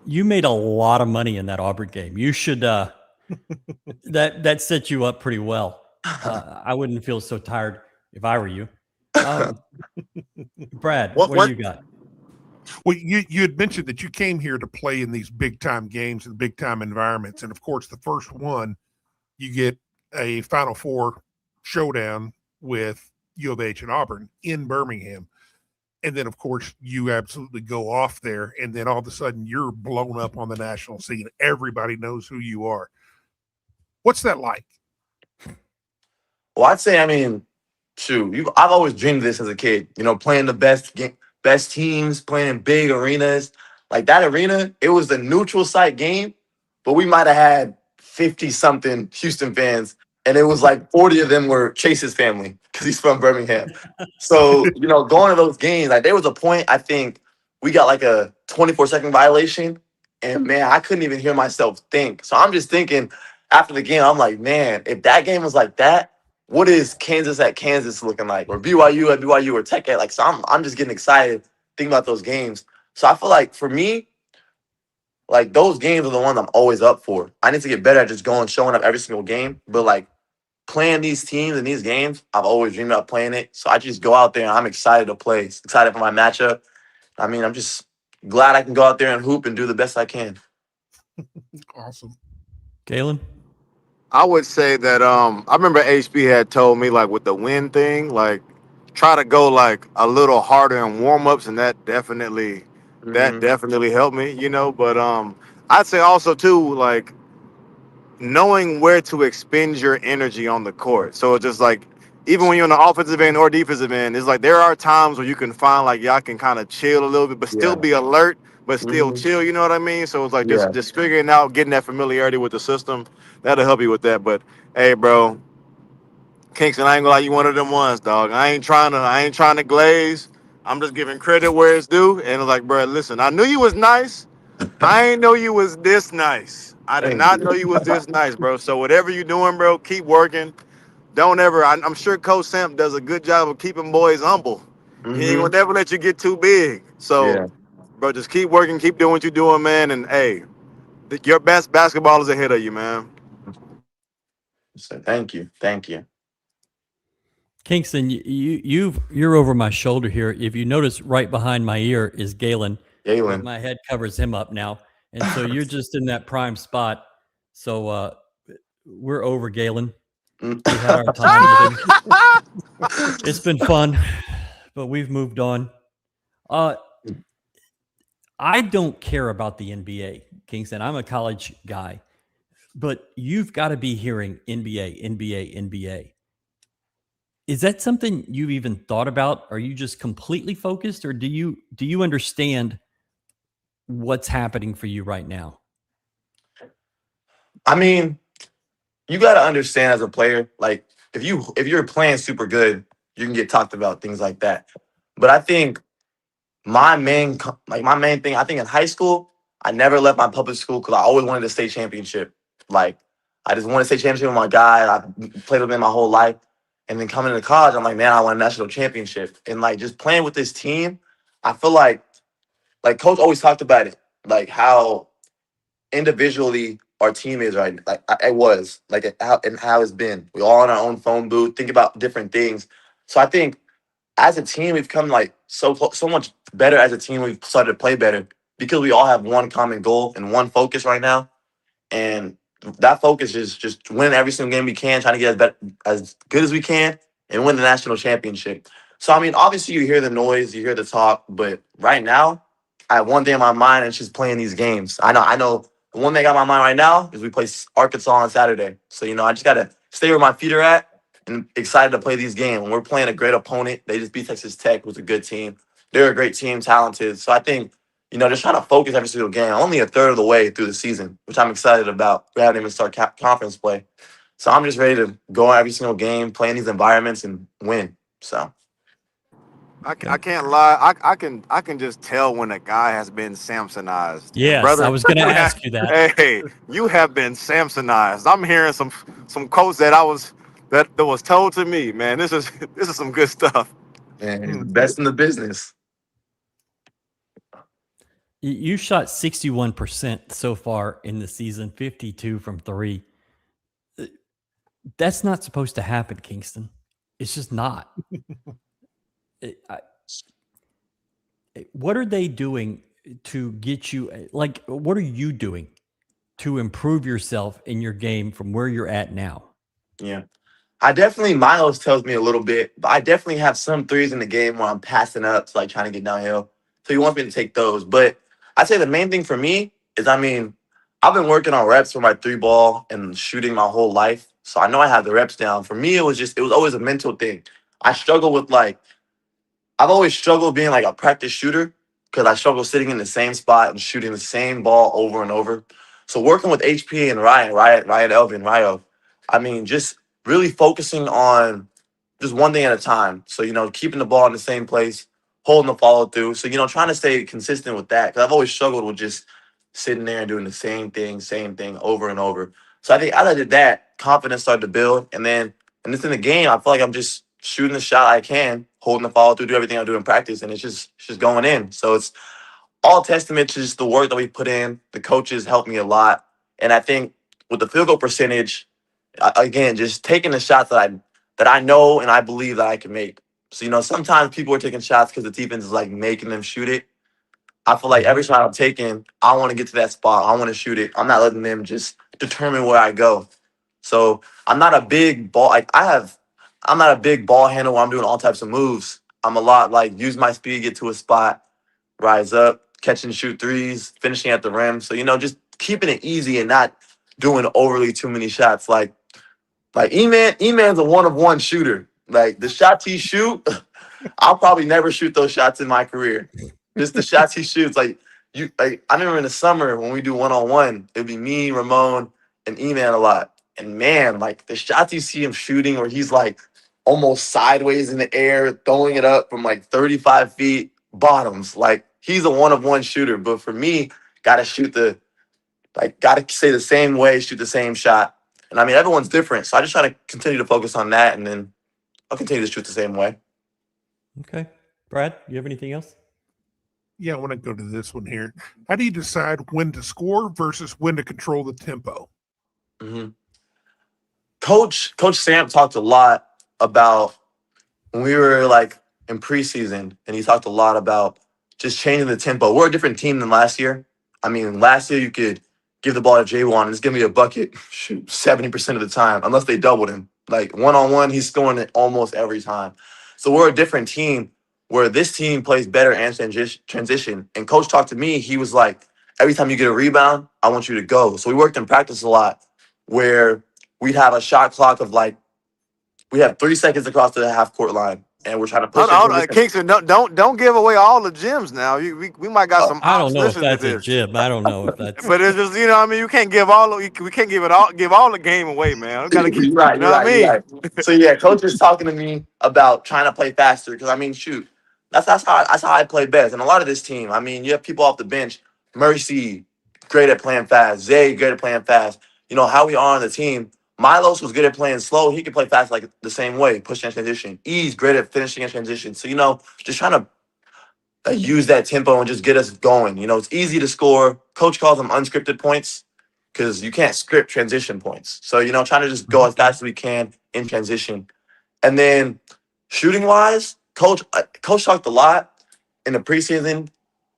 you made a lot of money in that Auburn game. You should that set you up pretty well. I wouldn't feel so tired if I were you. Brad, what do you got? Well, you had mentioned that you came here to play in these big time games and big time environments, and of course, the first one you get a Final Four showdown with U of H and Auburn in Birmingham. And then, of course, you absolutely go off there, and then all of a sudden you're blown up on the national scene. Everybody knows who you are. What's that like? Well, I'd say, I mean, shoot, I've always dreamed of this as a kid. You know, playing the best teams, playing in big arenas. Like that arena, it was the neutral site game, but we might have had 50-something Houston fans, and it was like 40 of them were Chase's family because he's from Birmingham. So, you know, going to those games, like there was a point, I think, we got like a 24-second violation, and man, I couldn't even hear myself think. So I'm just thinking after the game, I'm like, man, if that game was like that, what is Kansas at Kansas looking like, or BYU at BYU, or Tech at, like? So I'm just getting excited thinking about those games. So I feel like for me, like those games are the ones I'm always up for. I need to get better at just showing up every single game. But like playing these teams and these games, I've always dreamed about playing it. So I just go out there and I'm excited to play, excited for my matchup. I mean, I'm just glad I can go out there and hoop and do the best I can. Awesome. Galen? I would say that I remember HB had told me like with the win thing, like try to go like a little harder in warm-ups, and that definitely helped me, you know. But I'd say also too, like knowing where to expend your energy on the court. So it's just like even when you're on the offensive end or defensive end, it's like there are times where you can find like y'all can kind of chill a little bit, but still be alert, but still chill. You know what I mean? So it's like just figuring out, getting that familiarity with the system. That'll help you with that. But hey, bro, Kingston, I ain't gonna lie, you one of them ones, dog. I ain't trying to glaze. I'm just giving credit where it's due. And it's like, bro, listen, I knew you was nice. I ain't know you was this nice. I did not know you was this nice, bro. So whatever you're doing, bro, keep working. Don't ever. I'm sure Coach Samp does a good job of keeping boys humble. He ain't gonna never let you get too big. So, bro, just keep working, keep doing what you're doing, man. And hey, your best basketball is ahead of you, man. So thank you. Kingston, you're over my shoulder here. If you notice, right behind my ear is Galen. My head covers him up now, and so you're just in that prime spot. So we're over Galen. We had our time with him. It's been fun, but we've moved on. I don't care about the NBA, Kingston. I'm a college guy, but you've got to be hearing NBA. Is that something you've even thought about? Are you just completely focused, or do you understand what's happening for you right now? I mean, you got to understand as a player, like if you're playing super good, you can get talked about, things like that. But I think my main thing, I think in high school, I never left my public school because I always wanted a state championship. Like I just wanted a state championship with my guy. I played with him my whole life. And then coming into college, I'm like, man, I want a national championship. And like just playing with this team, I feel like Coach always talked about it, like how individually our team is right. Like it was like how it's been. We all in our own phone booth, think about different things. So I think as a team, we've come like so much better as a team. We've started to play better because we all have one common goal and one focus right now. And that focus is just winning every single game we can, trying to get as good as we can and win the national championship. So, I mean, obviously you hear the noise, you hear the talk, but right now I have one thing in my mind, and it's just playing these games. I know The one thing on my mind right now is we play Arkansas on Saturday. So, I just got to stay where my feet are at and excited to play these games. When we're playing a great opponent, they just beat Texas Tech, who's a good team. They're a great team, talented. So I think, just trying to focus every single game. I'm only a third of the way through the season, which I'm excited about. We haven't even started conference play. So I'm just ready to go every single game, play in these environments, and win. So. I can't lie. I can just tell when a guy has been Samsonized. Yes, Brother, I was going to ask you that. hey, you have been Samsonized. I'm hearing some quotes that was told to me. Man, this is some good stuff. And he's the best in the business. You shot 61% so far in the season, 52 from 3. That's not supposed to happen, Kingston. It's just not. What are they doing to get you? Like, what are you doing to improve yourself in your game from where you're at now? Yeah. Miles tells me a little bit, but I definitely have some threes in the game where I'm passing up to trying to get downhill. So he wants me to take those. But I'd say the main thing for me is, I've been working on reps for my 3-ball and shooting my whole life. So I know I have the reps down. For me, it was always a mental thing. I struggle with I've always struggled being a practice shooter because I struggle sitting in the same spot and shooting the same ball over and over. So working with HP and Alvin, just really focusing on just one thing at a time. So, keeping the ball in the same place, holding the follow through. So, trying to stay consistent with that because I've always struggled with just sitting there and doing the same thing over and over. So I think as I did that, confidence started to build. And then, in the game, I feel like I'm just shooting the shot I can, holding the follow through, do everything I do in practice, and it's just going in. So it's all testament to just the work that we put in. The coaches helped me a lot. And I think with the field goal percentage, again, just taking the shots that I know and I believe that I can make. So, sometimes people are taking shots because the defense is making them shoot it. I feel like every shot I'm taking, I want to get to that spot. I want to shoot it. I'm not letting them just determine where I go. So I'm not a big ball. I'm not a big ball handler where I'm doing all types of moves. I'm a lot use my speed, get to a spot, rise up, catch and shoot threes, finishing at the rim. So, just keeping it easy and not doing overly too many shots. E-Man's a one-of-one shooter. The shots he shoot, I'll probably never shoot those shots in my career. Just the shots he shoots. I remember in the summer when we do one-on-one, it'd be me, Ramon, and E-Man a lot. And man, the shots you see him shooting where he's almost sideways in the air, throwing it up from 35 feet, bottoms. He's a one-of-one shooter. But for me, gotta stay the same way, shoot the same shot. And everyone's different. So I just try to continue to focus on that, and then I'll continue to shoot the same way. Okay. Brad, you have anything else? Yeah, I want to go to this one here. How do you decide when to score versus when to control the tempo? Mm-hmm. Coach Sam talked a lot about when we were in preseason, and he talked a lot about just changing the tempo. We're a different team than last year. Last year you could give the ball to J1 and it's gonna be a bucket, 70% of the time, unless they doubled him. One-on-one, he's scoring it almost every time. So we're a different team where this team plays better and transition. And coach talked to me, he was every time you get a rebound, I want you to go. So we worked in practice a lot where we'd have a shot clock of we have 3 seconds across the half court line, and we're trying to push. Kingston, don't give away all the gems now. We might got some. I don't know if that's a gem. I don't know if that's. But it's just you can't give we can't give all the game away, man. We gotta keep right. Right. So yeah, coach is talking to me about trying to play faster because shoot, that's how I play best. And a lot of this team, you have people off the bench. Mercy, great at playing fast. Zay, great at playing fast. How we are on the team. Milos was good at playing slow. He could play fast the same way, pushing in transition. E's great at finishing in transition. So, just trying to use that tempo and just get us going. It's easy to score. Coach calls them unscripted points because you can't script transition points. So, trying to just go as fast as we can in transition. And then shooting-wise, Coach talked a lot in the preseason.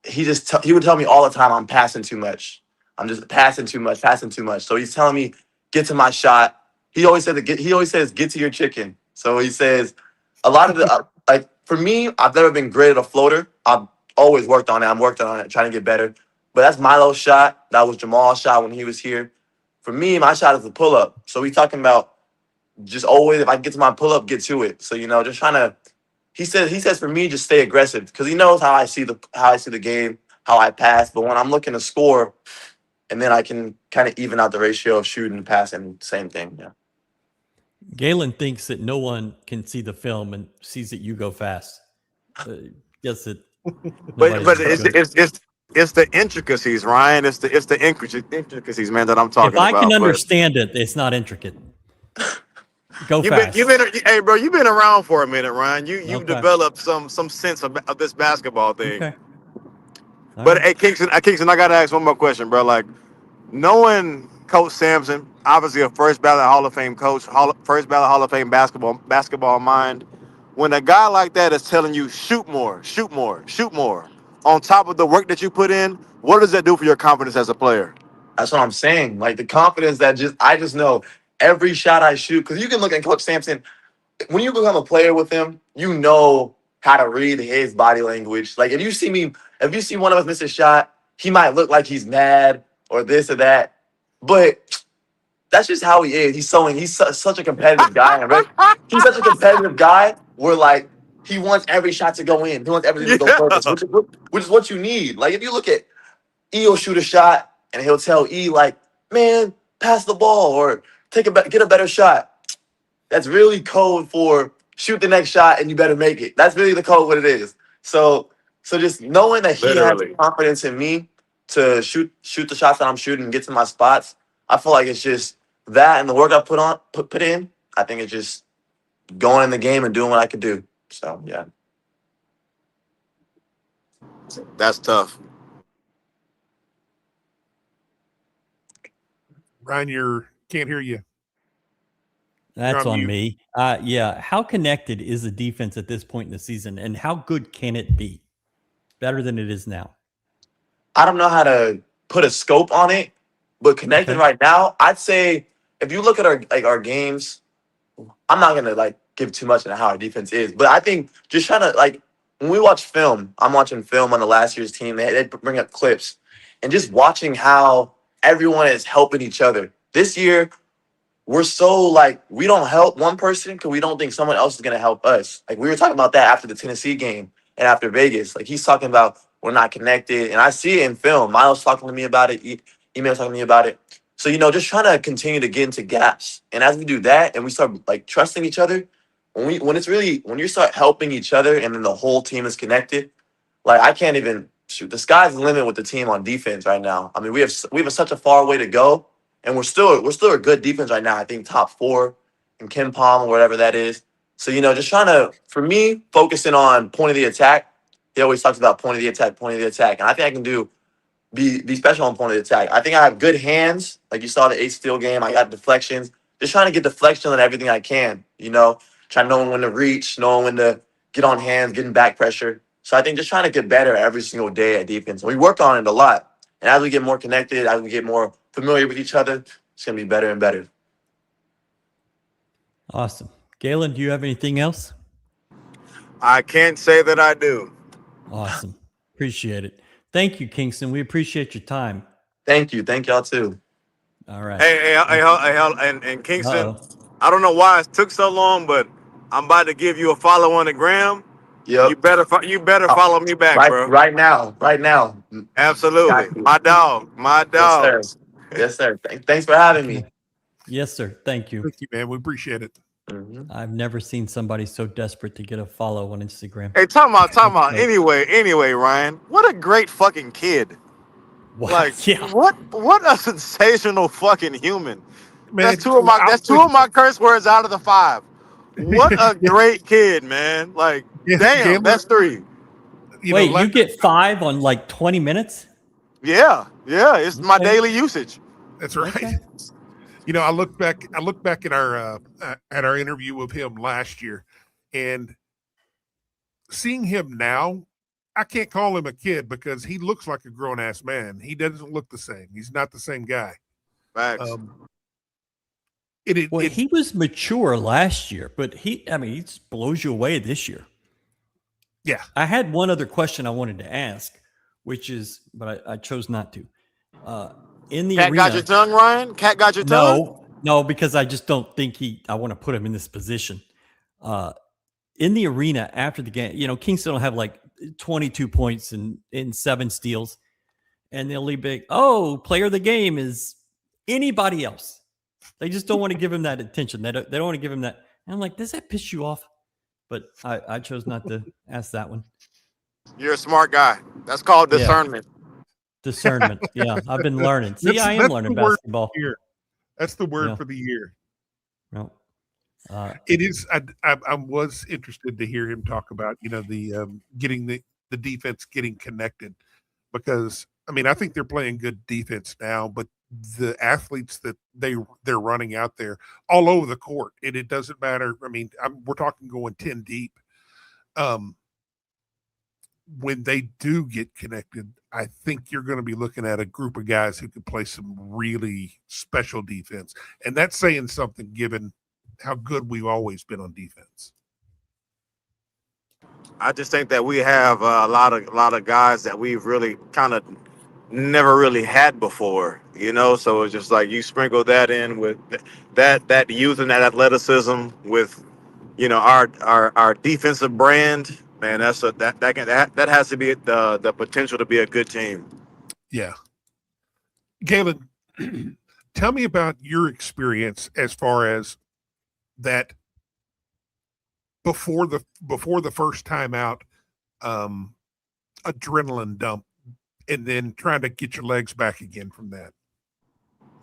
He would tell me all the time I'm passing too much. I'm just passing too much. So he's telling me, get to my shot. He always says, get to your chicken. So he says, a lot of the, for me, I've never been great at a floater. I've always worked on it. I'm working on it, trying to get better. But that's Milo's shot. That was Jamal's shot when he was here. For me, my shot is the pull up. So we talking about just always, if I get to my pull up, get to it. So, just trying to. He says for me, just stay aggressive because he knows how I see the game, how I pass. But when I'm looking to score, and then I can kind of even out the ratio of shooting and passing, same thing. Yeah. Galen thinks that no one can see the film and sees that you go fast. Yes, it. But it's the intricacies, Ryan. It's the intricacies, man, that I'm talking If I about. can understand it, it's not intricate. Go fast. Hey, bro, you've been around for a minute, Ryan. You've Okay. developed some sense of this basketball thing. Okay. All But right. hey, Kingston, I gotta ask one more question, bro. Like, knowing Coach Sampson, obviously a first ballot Hall of Fame coach, first ballot Hall of Fame basketball mind. When a guy like that is telling you shoot more, shoot more, shoot more, on top of the work that you put in, what does that do for your confidence as a player? That's what I'm saying. Like the confidence that I just know every shot I shoot. Because you can look at Coach Sampson. When you become a player with him, you know how to read his body language. Like if you see one of us miss a shot, he might look like he's mad or this or that. But that's just how he is. He's such a competitive guy. Right? He's such a competitive guy where like he wants every shot to go in. He wants everything to go purpose, which is what you need. Like if you look at E will shoot a shot and he'll tell E like, man, pass the ball or get a better shot. That's really code for shoot the next shot and you better make it. That's really the code what it is. So just knowing that he has the confidence in me to shoot the shots that I'm shooting and get to my spots, I feel like it's just that and the work I put in. I think it's just going in the game and doing what I could do. So yeah. That's tough. Ryan, can't hear you. That's on on mute. me. Yeah. How connected is the defense at this point in the season, and how good can it be? Better than it is now. I don't know how to put a scope on it, but connected right now, I'd say if you look at our games, I'm not gonna give too much on how our defense is, but I think just trying to when we watch film, I'm watching film on the last year's team. They bring up clips, and just watching how everyone is helping each other. This year, we're so we don't help one person because we don't think someone else is gonna help us. Like we were talking about that after the Tennessee game and after Vegas. Like he's talking about we're not connected, and I see it in film. Miles talking to me about it. Email talking to me about it. So just trying to continue to get into gaps, and as we do that, and we start trusting each other, when you start helping each other, and then the whole team is connected. I can't even shoot. The sky's the limit with the team on defense right now. I mean, we have such a far way to go. And we're still a good defense right now. I think top 4 in Ken Palm or whatever that is. So, just trying to, for me, focusing on point of the attack. He always talks about point of the attack. And I think I can be special on point of the attack. I think I have good hands. Like you saw the 8 steal game. I got deflections. Just trying to get deflection on everything I can, Trying knowing when to reach, knowing when to get on hands, getting back pressure. So I think just trying to get better every single day at defense. We work on it a lot. And as we get more connected, as we get more familiar with each other, it's going to be better and better. Awesome. Galen, do you have anything else? I can't say that I do. Awesome. Appreciate it. Thank you, Kingston. We appreciate your time. Thank you. Thank y'all too. All right. Hey, and Kingston, Uh-oh. I don't know why it took so long, but I'm about to give you a follow on the gram. Yep. You better follow me back, bro. Right now. Absolutely. My dog. Yes, sir. Thanks for having me. Yes, sir. Thank you. Thank you, man. We appreciate it. Mm-hmm. I've never seen somebody so desperate to get a follow on Instagram. Hey, talking about. Anyway, Ryan, what a great fucking kid. Wow. Yeah. What a sensational fucking human. Man, That's two of my curse words out of the 5. What a great kid, man. Damn, that's 3. Wait, you get 5 on 20 minutes? Yeah, it's my daily usage. That's right. Okay. I look back at our interview with him last year, and seeing him now, I can't call him a kid because he looks like a grown ass man. He doesn't look the same. He's not the same guy. Facts. He was mature last year, but he just blows you away this year. Yeah. I had one other question I wanted to ask. but I chose not to. In the Cat arena, got your tongue, Ryan? Cat got your tongue? no, because I just don't think I want to put him in this position. In the arena after the game, Kingston will have like 22 points and 7 steals, and they'll be big. Oh, player of the game is anybody else. They just don't want to give him that attention. They don't want to give him that. And I'm like, does that piss you off? But I chose not to ask that one. You're a smart guy. That's called discernment. Discernment. Yeah, I've been learning. See, I am learning basketball. That's the word for the year. No. It is. I was interested to hear him talk about, the getting the defense getting connected, because I think they're playing good defense now, but the athletes that they're running out there all over the court, and it doesn't matter. We're talking going 10 deep. When they do get connected, I think you're going to be looking at a group of guys who can play some really special defense, and that's saying something given how good we've always been on defense. I just think that we have a lot of guys that we've really kind of never really had before, So it's just like you sprinkle that in with that youth and that athleticism with, our defensive brand. Man, that has to be the potential to be a good team. Yeah, Galen, tell me about your experience as far as that before the first time out, adrenaline dump, and then trying to get your legs back again from that.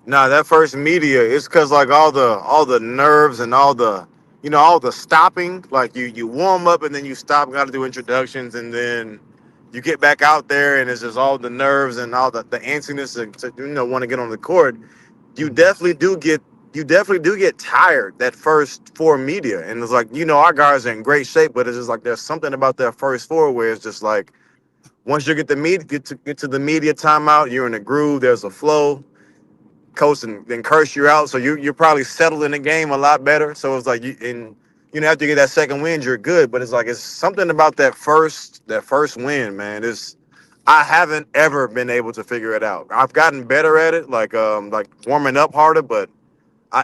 Nah, that first media, it's because like all the nerves and all the stopping, like you warm up and then you stop, got to do introductions, and then you get back out there and it's just all the nerves and all the antsiness to want to get on the court. You definitely do get tired that first 4 media, and it's like our guys are in great shape, but it's just like there's something about that first 4 where it's just like once you get to the media timeout, you're in a groove, there's a flow. Coach and then curse you out, so you're probably settled in the game a lot better. So it's like after you get that second win, you're good. But it's like it's something about that first win, man. I haven't ever been able to figure it out. I've gotten better at it, like warming up harder, but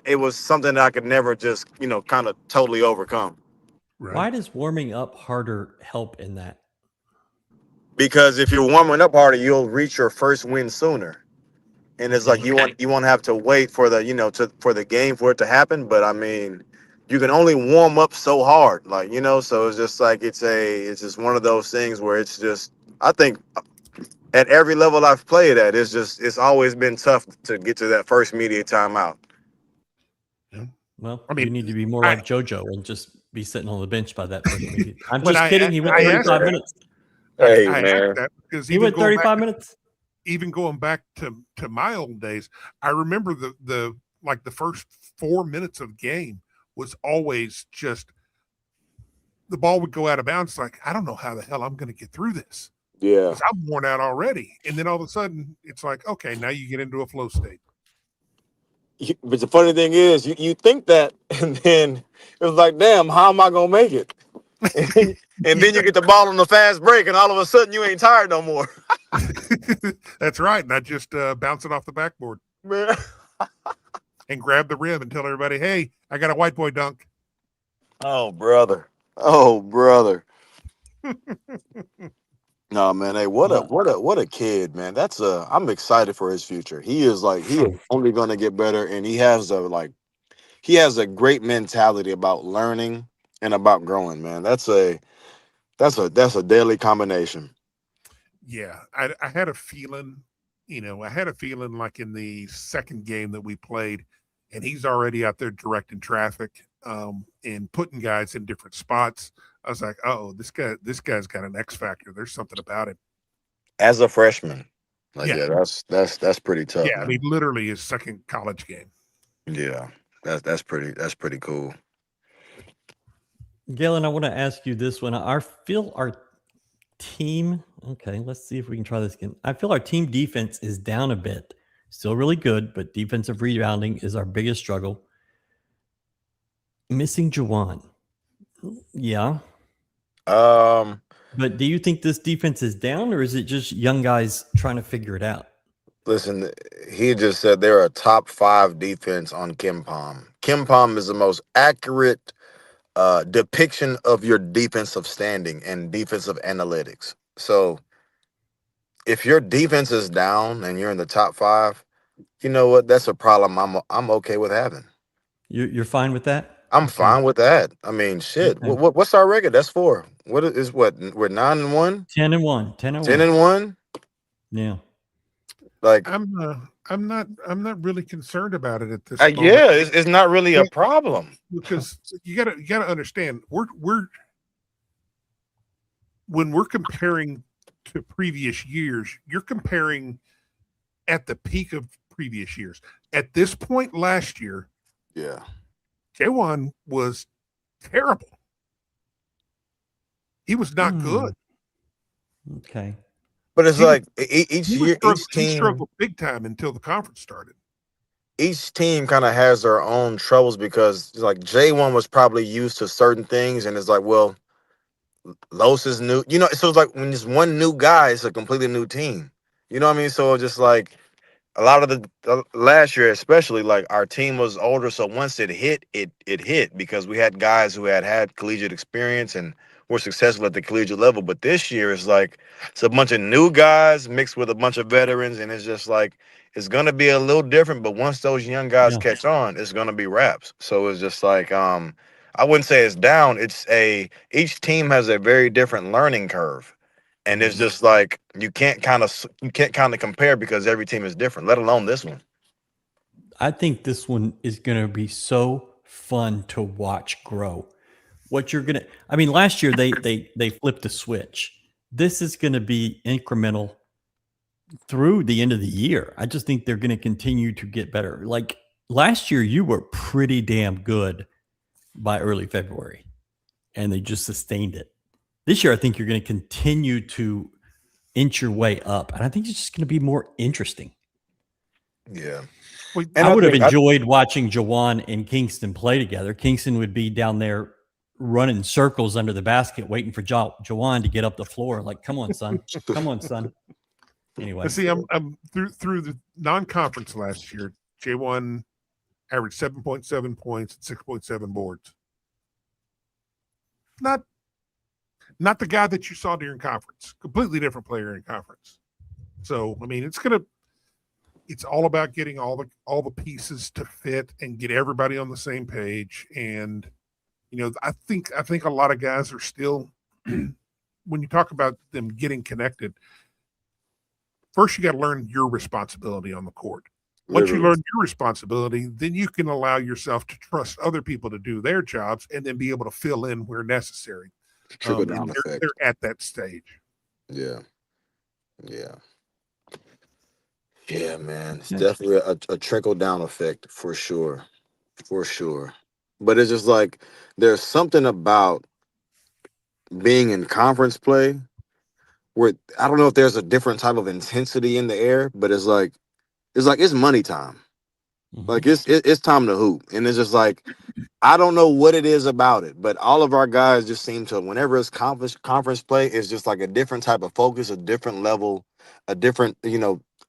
it was something that I could never just kind of totally overcome. Right. Why does warming up harder help in that? Because if you're warming up harder, you'll reach your first win sooner. And it's like you won't have to wait for the for the game for it to happen. But you can only warm up so hard, So it's just like it's just one of those things where it's just, I think at every level I've played at, it's always been tough to get to that first media timeout. Yeah. Well, you need to be more like JoJo and just be sitting on the bench by that first media. I'm just kidding. He went 35 minutes. Hey, man. He went 35 minutes. Even going back to my old days, I remember the first 4 minutes of game was always just the ball would go out of bounds. Like, I don't know how the hell I'm going to get through this. Yeah. 'Cause I'm worn out already. And then all of a sudden it's like, okay, now you get into a flow state. But the funny thing is you think that, and then it was like, damn, how am I going to make it? And then you get the ball on the fast break, and all of a sudden you ain't tired no more. That's right. Not just bounce it off the backboard. Man. And grab the rim and tell everybody, hey, I got a white boy dunk. Oh, brother. No, man. Hey, what a kid, man. I'm excited for his future. He is only going to get better, and he has a great mentality about learning and about growing, man. That's a daily combination. Yeah, I had a feeling, like in the second game that we played, and he's already out there directing traffic, and putting guys in different spots. I was like, oh, this guy's got an X factor. There's something about him. As a freshman, that's pretty tough. Yeah, man. Literally his second college game. Yeah, that's pretty cool. Galen, I want to ask you this one. I feel our team, okay, let's see if we can try this again. I feel our team defense is down a bit. Still really good, but defensive rebounding is our biggest struggle. Missing Juwan. Yeah. But do you think this defense is down, or is it just young guys trying to figure it out? Listen, he just said they're a top 5 defense on KenPom. KenPom is the most accurate depiction of your defensive standing and defensive analytics. So if your defense is down and you're in the top 5, you know what? That's a problem I'm okay with having. You're fine with that? I'm Okay. fine with that. I mean, shit. Okay. What's our record? That's 4. What is what? We're 9-1, 10-1, 10-1. Yeah. Like I'm not really concerned about it at this moment. yeah, it's not really a problem because you gotta understand we're when we're comparing to previous years, you're comparing at the peak of previous years. At this point last year, yeah, J1 was terrible. He was not good. Okay. but it's like each year, each He team struggled big time until the conference started. each team kind of has their own troubles because like J1 was probably used to certain things, and it's like, well, Los is new, so it's like when there's one new guy, it's a completely new team. You know what I mean? So just like a lot of the last year, especially, like our team was older, so once it hit, it hit because we had guys who had collegiate experience and were successful at the collegiate level. But this year is like it's a bunch of new guys mixed with a bunch of veterans, and it's just like it's gonna be a little different. But once those young guys catch on, it's gonna be raps. So it's just like I wouldn't say it's down. Each team has a very different learning curve. And it's just like you can't kind of compare because every team is different, let alone this one. I think this one is going to be so fun to watch grow. Last year they flipped the switch. This is going to be incremental through the end of the year. I just think they're going to continue to get better. Like last year, you were pretty damn good by early February, and they just sustained it. This year, I think you're going to continue to inch your way up, and I think it's just going to be more interesting. Yeah. And I would have enjoyed watching Jawan and Kingston play together. Kingston would be down there running circles under the basket, waiting for Jawan to get up the floor. Like, come on, son. Come on, son. Anyway. See, I'm through the non-conference last year, J1 averaged 7.7 points and 6.7 boards. Not the guy that you saw during conference. Completely different player in conference. So, I mean, it's all about getting all the pieces to fit and get everybody on the same page. And, I think a lot of guys are still, when you talk about them getting connected, first you got to learn your responsibility on the court. Once you learn your responsibility, then you can allow yourself to trust other people to do their jobs and then be able to fill in where necessary. Trickle down effect. They're at that stage. Yeah, man. It's definitely a trickle down effect for sure. But it's just like there's something about being in conference play where I don't know if there's a different type of intensity in the air, but it's money time. Like it's time to hoop, and it's just like I don't know what it is about it, but all of our guys just seem to, whenever it's conference play, it's just like a different type of focus, a different level, a different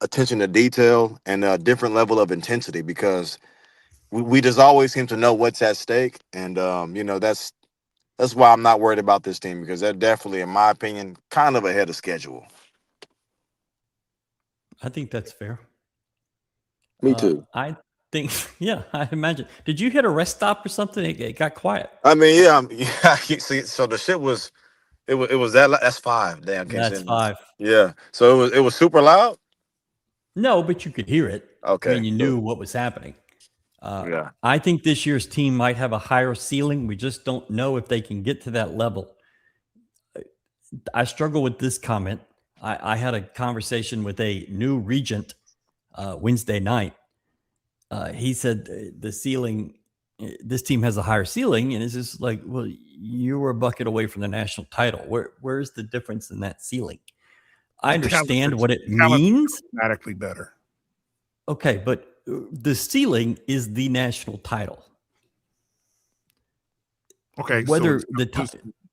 attention to detail, and a different level of intensity because we just always seem to know what's at stake, and that's why I'm not worried about this team because they're definitely, in my opinion, kind of ahead of schedule. I think that's fair. Me too. I think, I imagine. Did you hit a rest stop or something? It got quiet. I mean, yeah. See, so the shit was, it was that's 5. Damn, that's 5. Yeah. So it was super loud. No, but you could hear it. Okay. I mean, you knew what was happening. I think this year's team might have a higher ceiling. We just don't know if they can get to that level. I struggle with this comment. I had a conversation with a new regent Wednesday night. He said the ceiling, this team has a higher ceiling, and it's just like, well, you were a bucket away from the national title. Where's the difference in that ceiling? I understand what it means. Dramatically better. Okay, but the ceiling is the national title. Okay, whether so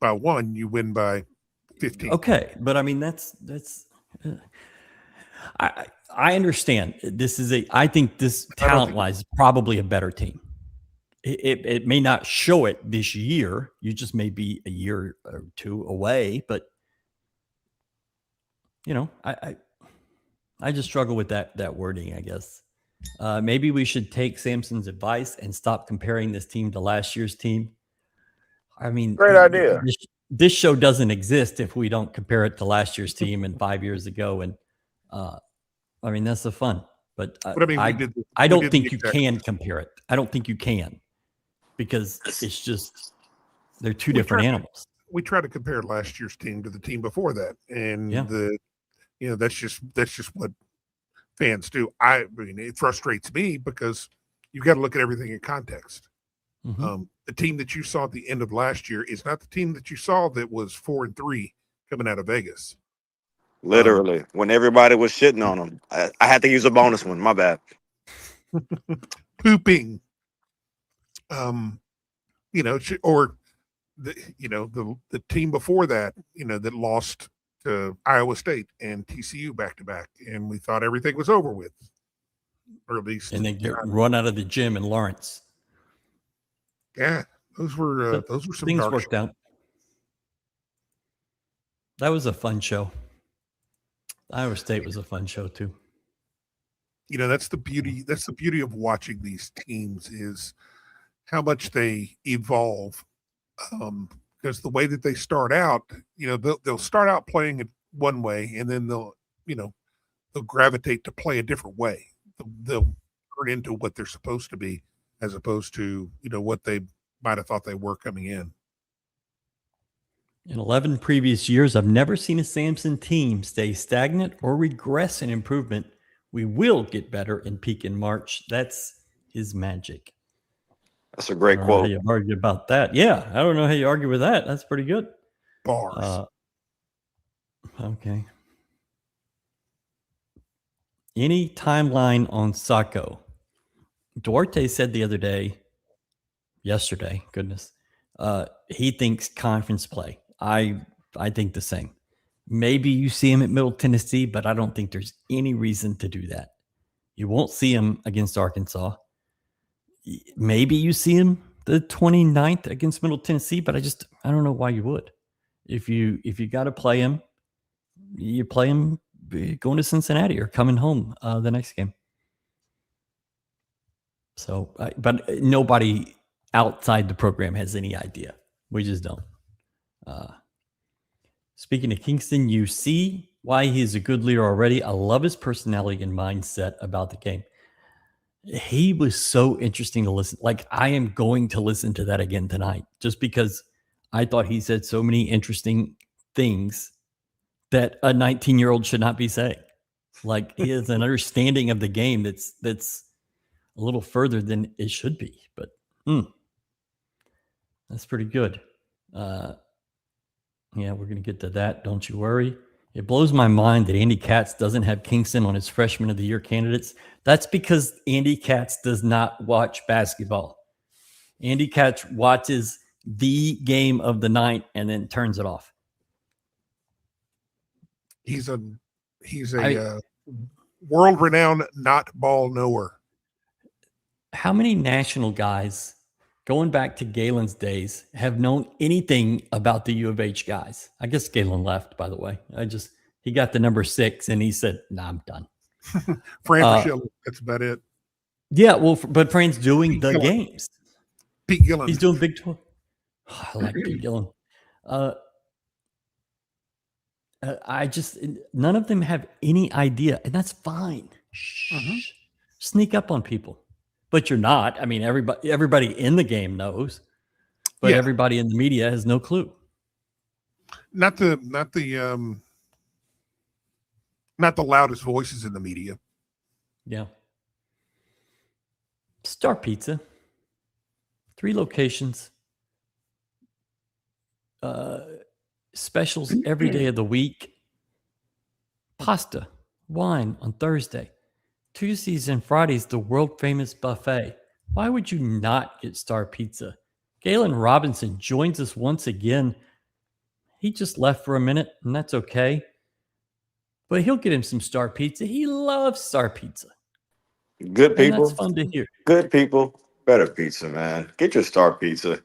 by 1, you win by 15. Okay, but I mean that's I understand. I think this talent wise is probably a better team. It may not show it this year. You just may be a year or two away, but I just struggle with that wording, I guess. Maybe we should take Samson's advice and stop comparing this team to last year's team. I mean, Great idea. This show doesn't exist if we don't compare it to last year's team and 5 years ago. And I mean, that's the fun. But I mean, I don't think you can compare it. I don't think you can, because it's just they're two different animals. We try to compare last year's team to the team before that, and that's just what fans do. I mean, it frustrates me because you've got to look at everything in context. Mm-hmm. The team that you saw at the end of last year is not the team that you saw that was 4-3 coming out of Vegas. Literally, when everybody was shitting on them, I had to use a bonus one. My bad. Pooping. Or the team before that, that lost to Iowa State and TCU back to back, and we thought everything was over with, or at least. And they get run out of the gym in Lawrence. Yeah, those were some things dark worked out. That was a fun show. Iowa State was a fun show too. That's the beauty. That's the beauty of watching these teams, is how much they evolve. Because the way that they start out, they'll start out playing it one way, and then they'll gravitate to play a different way. They'll turn into what they're supposed to be, as opposed to what they might have thought they were coming in. In 11 previous years, I've never seen a Samson team stay stagnant or regress in improvement. We will get better and peak in March. That's his magic. That's a great quote. You argue about that. Yeah, I don't know how you argue with that. That's pretty good. Bars. Okay. Any timeline on Sacco? Duarte said the other day, yesterday, goodness, he thinks conference play. I think the same. Maybe you see him at Middle Tennessee, but I don't think there's any reason to do that. You won't see him against Arkansas. Maybe you see him the 29th against Middle Tennessee, but I don't know why you would. If you got to play him, you play him going to Cincinnati or coming home the next game. So, but nobody outside the program has any idea. We just don't. Speaking of Kingston, you see why he's a good leader already. I love his personality and mindset about the game. He was so interesting to listen. Like, I am going to listen to that again tonight, just because I thought he said so many interesting things that a 19-year-old should not be saying. Like, he has an understanding of the game that's a little further than it should be. But that's pretty good. Yeah, we're going to get to that. Don't you worry. It blows my mind that Andy Katz doesn't have Kingston on his Freshman of the Year candidates. That's because Andy Katz does not watch basketball. Andy Katz watches the game of the night and then turns it off. He's a world-renowned not ball knower. How many national guys, going back to Galen's days, have known anything about the U of H guys? I guess Galen left, by the way. He got the number 6 and he said, "Nah, I'm done." Fran Michelle, that's about it. Yeah, well, but Fran's doing Pete the Gillen. games. Pete Gillen. He's doing Big 12. Oh, I like Pete Gillen. None of them have any idea, and that's fine. Shh. Sneak up on people. But you're not. I mean, everybody in the game knows, but everybody in the media has no clue. Not the loudest voices in the media. Yeah. Star Pizza. 3 locations. Specials every day of the week. Pasta, wine on Thursday. Tuesdays and Fridays, the world-famous buffet. Why would you not get Star Pizza? Galen Robinson joins us once again. He just left for a minute, and that's okay. But he'll get him some Star Pizza. He loves Star Pizza. Good And that's people. fun to hear. Good people. Better pizza, man. Get your Star Pizza.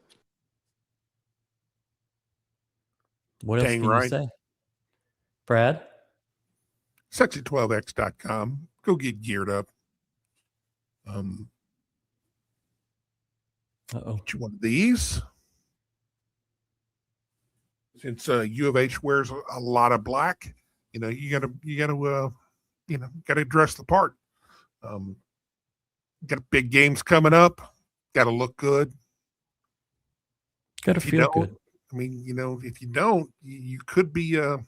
What else Dang can right. you say? Brad? Section12x.com. Go get geared up. Get you one of these. Since U of H wears a lot of black, you gotta dress the part. Got big games coming up. Got to look good. Got to feel good. I mean, if you don't, you could be at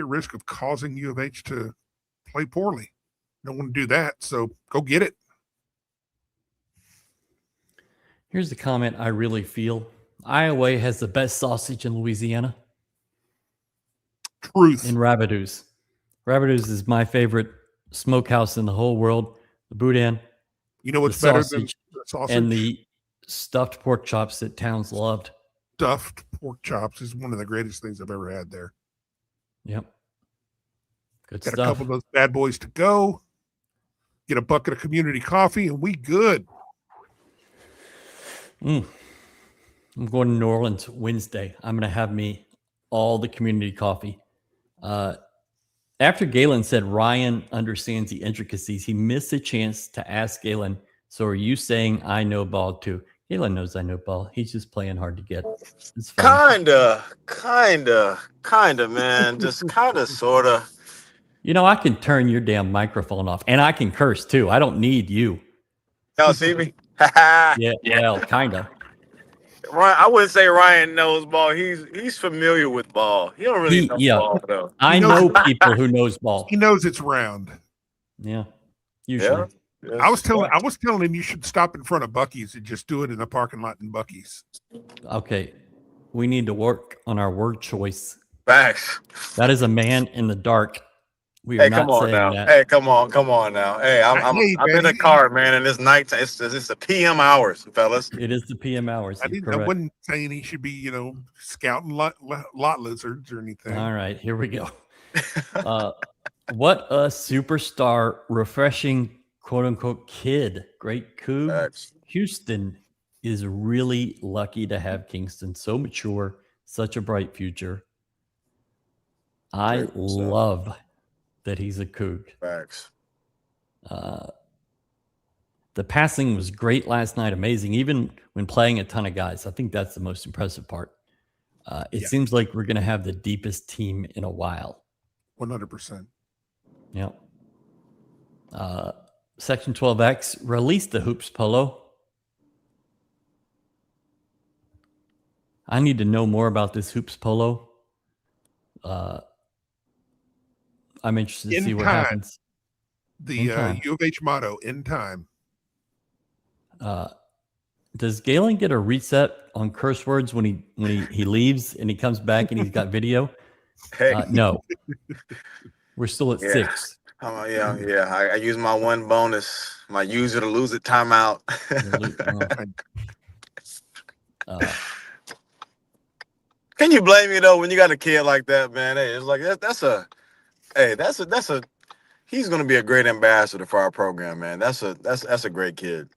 risk of causing U of H to play poorly. Don't want to do that, so go get it. Here's the comment I really feel. Iowa has the best sausage in Louisiana. Truth. In Rabideau's. Rabideau's is my favorite smokehouse in the whole world. The boudin. You know what's better than the sausage? and the stuffed pork chops that Towns loved. Stuffed pork chops is one of the greatest things I've ever had there. Yep. Good Got stuff. a couple of those bad boys to go. Get a bucket of community coffee, and we good. I'm going to New Orleans Wednesday. I'm going to have me all the community coffee. After Galen said Ryan understands the intricacies, he missed a chance to ask Galen, so are you saying I know ball too? Galen knows I know ball. He's just playing hard to get. It's fine. Kinda, man. Just kinda, sorta. I can turn your damn microphone off, and I can curse too. I don't need you. Y'all see me? Yeah, well, kinda. Ryan, I wouldn't say Ryan knows ball. He's familiar with ball. He don't really know ball though. I know people who knows ball. He knows it's round. Yeah, usually. Yeah. I was telling him you should stop in front of Buc-ee's and just do it in the parking lot in Buc-ee's. Okay, we need to work on our word choice. Facts. That is a man in the dark. We are not saying that. Hey, come on now. Hey, I'm in the car, man, and it's night. It's the PM hours, fellas. It is the PM hours. I wasn't saying he should be, scouting lot lizards or anything. All right, here we go. What a superstar, refreshing, quote unquote, kid. Great Cougars. Houston is really lucky to have Kingston. So mature, such a bright future. I love that he's a Coug. Facts. The passing was great last night, amazing, even when playing a ton of guys. I think that's the most impressive part. It seems like we're going to have the deepest team in a while. 100%. Yep. Section 12X released the hoops polo. I need to know more about this hoops polo. I'm interested to see what happens. The U of H motto, in time. Does Galen get a reset on curse words when he leaves and he comes back and he's got video? Hey. No. We're still at 6. I use my one bonus, my use it or lose it timeout. Can you blame me though when you got a kid like that, man? Hey, it's like that's a he's gonna be a great ambassador for our program, man. That's a great kid.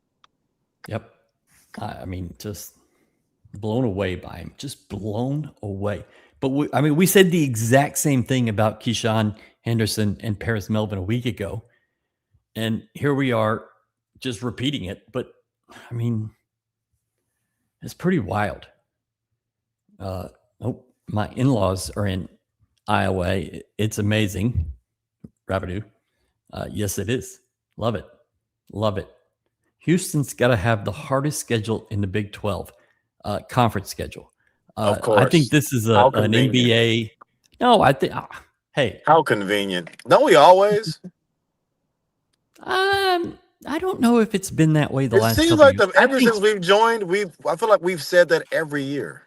Yep. I mean, just blown away by him. Just blown away. But we said the exact same thing about Keyshawn Henderson and Paris Melvin a week ago. And here we are just repeating it. But I mean, it's pretty wild. My in-laws are in Iowa. It's amazing. Rabideau. Yes, it is. Love it. Love it. Houston's got to have the hardest schedule in the Big 12 conference schedule. Of course. I think this is an NBA. No, I think. Hey, how convenient. Don't we always? I don't know if it's been that way the last. It seems like ever since we've joined, I feel like we've said that every year.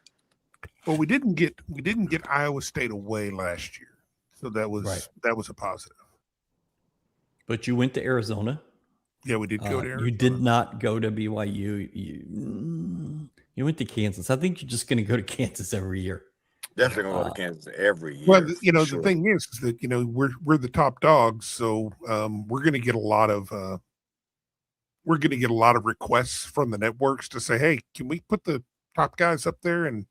Well, we didn't get Iowa State away last year, so that was a positive. But you went to Arizona. Yeah, we did go to Arizona. You did not go to BYU. You went to Kansas. I think you're just going to go to Kansas every year. Definitely gonna go to Kansas every year. Well, for the sure. thing is that we're the top dogs, so we're going to get a lot of requests from the networks to say, "Hey, can we put the top guys up there in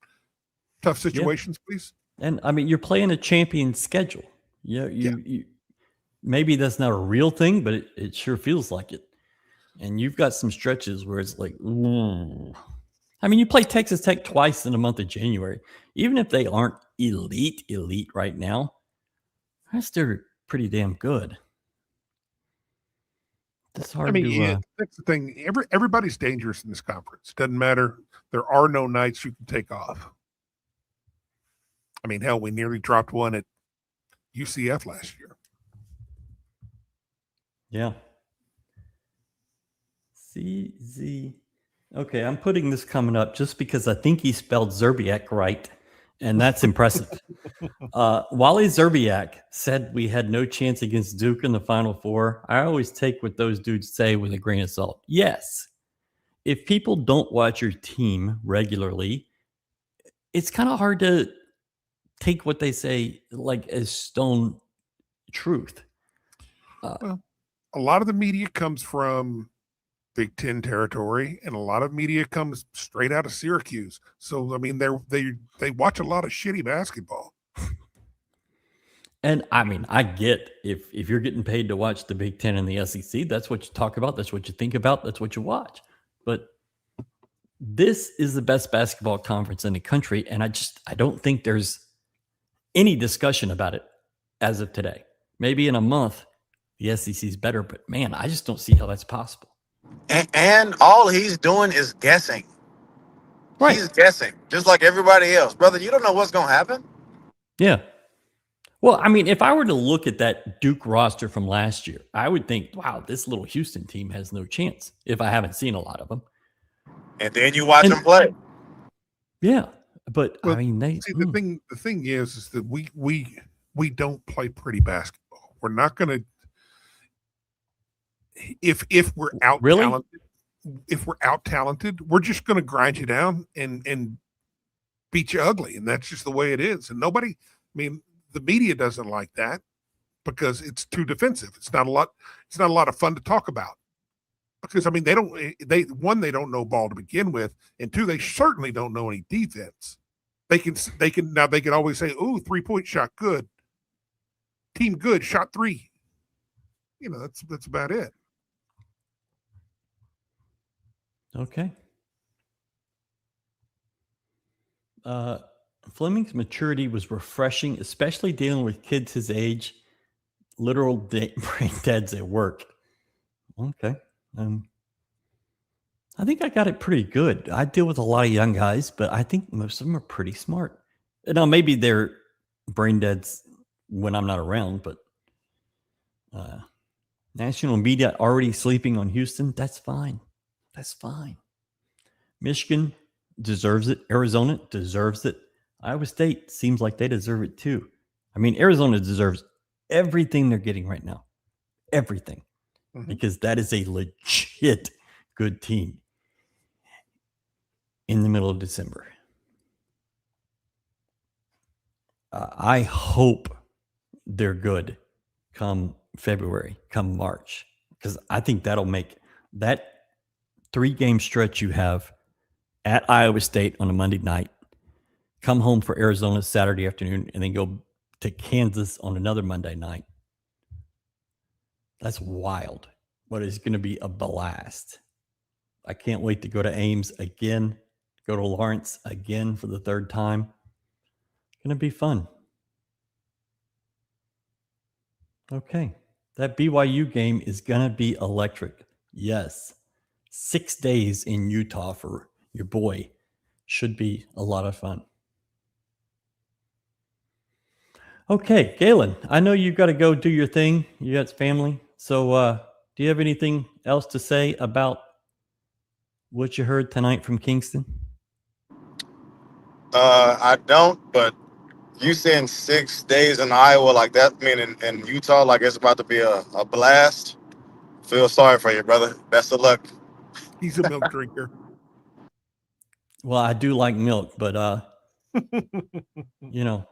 tough situations, please?" And I mean, you're playing a champion schedule. You maybe that's not a real thing, but it sure feels like it. And you've got some stretches where it's like, ooh. I mean, you play Texas Tech twice in the month of January. Even if they aren't elite right now, that's still pretty damn good. That's hard to. That's the thing. Everybody's dangerous in this conference. Doesn't matter. There are no nights you can take off. I mean, hell, we nearly dropped one at UCF last year. Yeah. CZ. Okay, I'm putting this coming up just because I think he spelled Zerbiak right, and that's impressive. Wally Zerbiak said we had no chance against Duke in the Final Four. I always take what those dudes say with a grain of salt. Yes, if people don't watch your team regularly, it's kind of hard to take what they say like as stone truth. Well, a lot of the media comes from Big Ten territory, and a lot of media comes straight out of Syracuse. So I mean, they watch a lot of shitty basketball. And I mean, I get if you're getting paid to watch the Big Ten and the SEC, that's what you talk about, that's what you think about, that's what you watch. But this is the best basketball conference in the country, and I don't think there's any discussion about it as of today. Maybe in a month, the SEC is better, but man, I just don't see how that's possible. And all he's doing is guessing. Right. He's guessing, just like everybody else. Brother, you don't know what's going to happen. Yeah. Well, I mean, if I were to look at that Duke roster from last year, I would think, wow, this little Houston team has no chance if I haven't seen a lot of them. And then you watch them play. Yeah. But Well, I mean, the thing is that we don't play pretty basketball. We're not going to, if we're out talented, we're just going to grind you down and beat you ugly. And that's just the way it is. And nobody, I mean, the media doesn't like that because it's too defensive. It's not a lot of fun to talk about because, I mean, they don't know ball to begin with. And two, they certainly don't know any defense. They can always say, "Ooh, 3-point shot, good. Team good, shot 3." That's about it. okay. Fleming's maturity was refreshing, especially dealing with kids his age, literal brain deads at work. Okay. I think I got it pretty good. I deal with a lot of young guys, but I think most of them are pretty smart. Now, maybe they're brain deads when I'm not around, but national media already sleeping on Houston. That's fine. That's fine. Michigan deserves it. Arizona deserves it. Iowa State seems like they deserve it too. I mean, Arizona deserves everything they're getting right now. Everything. Mm-hmm. Because that is a legit good team in the middle of December. I hope they're good come February, come March, because I think that'll make that 3-game stretch you have at Iowa State on a Monday night, come home for Arizona Saturday afternoon, and then go to Kansas on another Monday night. That's wild, but it's going to be a blast. I can't wait to go to Ames again, go to Lawrence again for the 3rd time. It's going to be fun. Okay. That BYU game is going to be electric. Yes. 6 days in Utah for your boy. Should be a lot of fun. Okay, Galen, I know you've got to go do your thing. You got family. So do you have anything else to say about what you heard tonight from Kingston? I don't, but you saying 6 days in Iowa like that, I mean in Utah, like it's about to be a blast. Feel sorry for you, brother. Best of luck. He's a milk drinker. Well, I do like milk, but You know,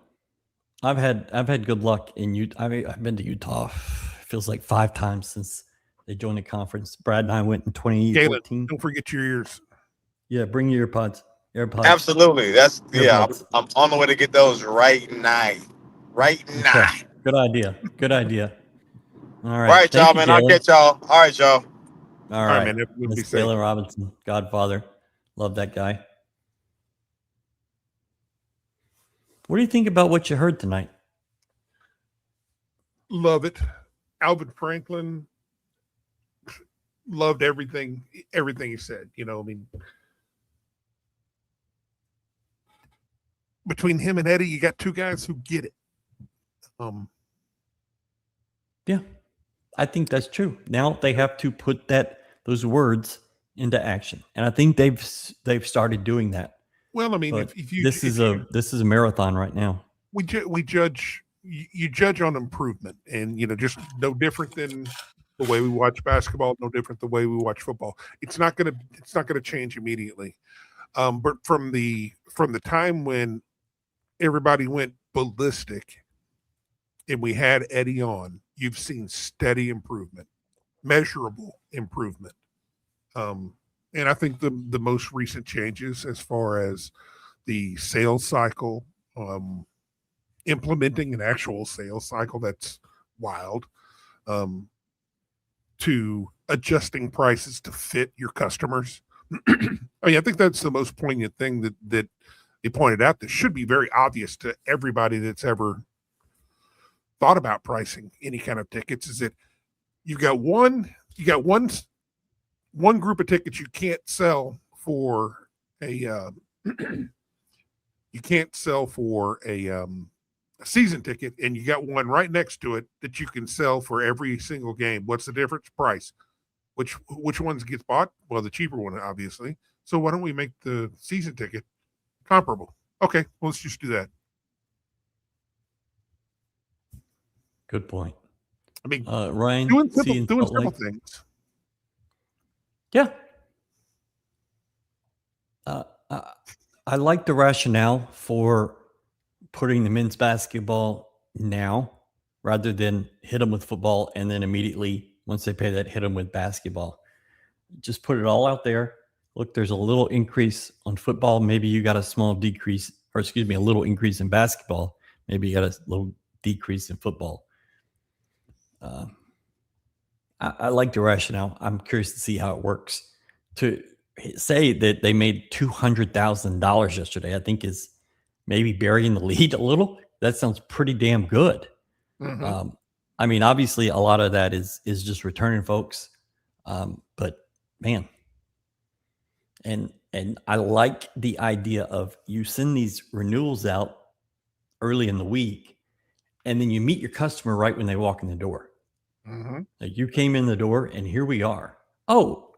I've had good luck in Utah. I mean, I've been to Utah. Feels like 5 times since they joined the conference. Brad and I went in Galen, 2014. don't forget your ears. Yeah, bring your AirPods. Absolutely. That's yeah. AirPods. I'm on the way to get those right now. Right now. Okay. Good idea. Good idea. All All right. right, Thank y'all, you, man. I'll Galen. catch y'all. All right, y'all. All All right, right. man. Everyone be Mr. safe. Galen Robinson, Godfather. Love that guy. What do you think about what you heard tonight? Love it. Alvin Franklin, loved everything he said. You know, I mean, between him and Eddie, you got 2 guys who get it. Yeah, I think that's true. Now they have to put those words into action, and I think they've started doing that. Well, I mean, But if you this is a marathon right now. we judge you judge on improvement, and just no different than the way we watch basketball, no different the way we watch football. It's not gonna change immediately. But from the time when everybody went ballistic and we had Eddie on, you've seen steady improvement, measurable improvement. And I think the most recent changes as far as the sales cycle, implementing an actual sales cycle that's wild, to adjusting prices to fit your customers. I mean, I think that's the most poignant thing that they pointed out that should be very obvious to everybody that's ever thought about pricing any kind of tickets, is that you got one group of tickets you can't sell for a season ticket, and you got one right next to it that you can sell for every single game. What's the difference? Price. Which ones gets bought? Well, the cheaper one, obviously. So why don't we make the season ticket comparable? Okay, well, let's just do that. Good point. I mean, Ryan, doing seeing simple Salt Lake. things. Yeah. I like the rationale for putting the men's basketball now rather than hit them with football and then immediately, once they pay that, hit them with basketball. Just put it all out there. Look, there's a little increase on football. Maybe you got a small decrease, or excuse me, a little increase in basketball. Maybe you got a little decrease in football. I like the rationale. I'm curious to see how it works. To say that they made $200,000 yesterday, I think is maybe burying the lead a little. That sounds pretty damn good. Mm-hmm. I mean, obviously, a lot of that is just returning folks, but man, and I like the idea of you send these renewals out early in the week, and then you meet your customer right when they walk in the door. Mm-hmm. Like, you came in the door, and here we are. Oh,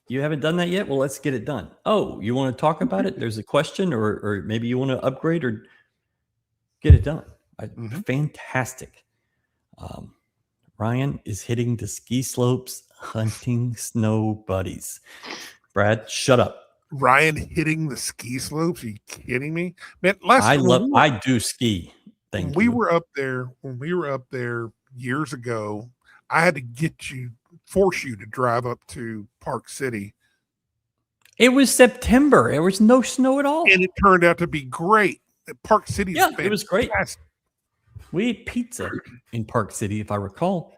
you haven't done that yet? Well, let's get it done. Oh, you want to talk about it? There's a question, or maybe you want to upgrade or get it done. Fantastic. Ryan is hitting the ski slopes, hunting snow buddies. Brad, shut up. Ryan hitting the ski slopes? Are you kidding me? Man, I do ski. When we were up there years ago, I had to force you to drive up to Park City. It was September. There was no snow at all. And it turned out to be great. Park City, it was great. We ate pizza in Park City, if I recall.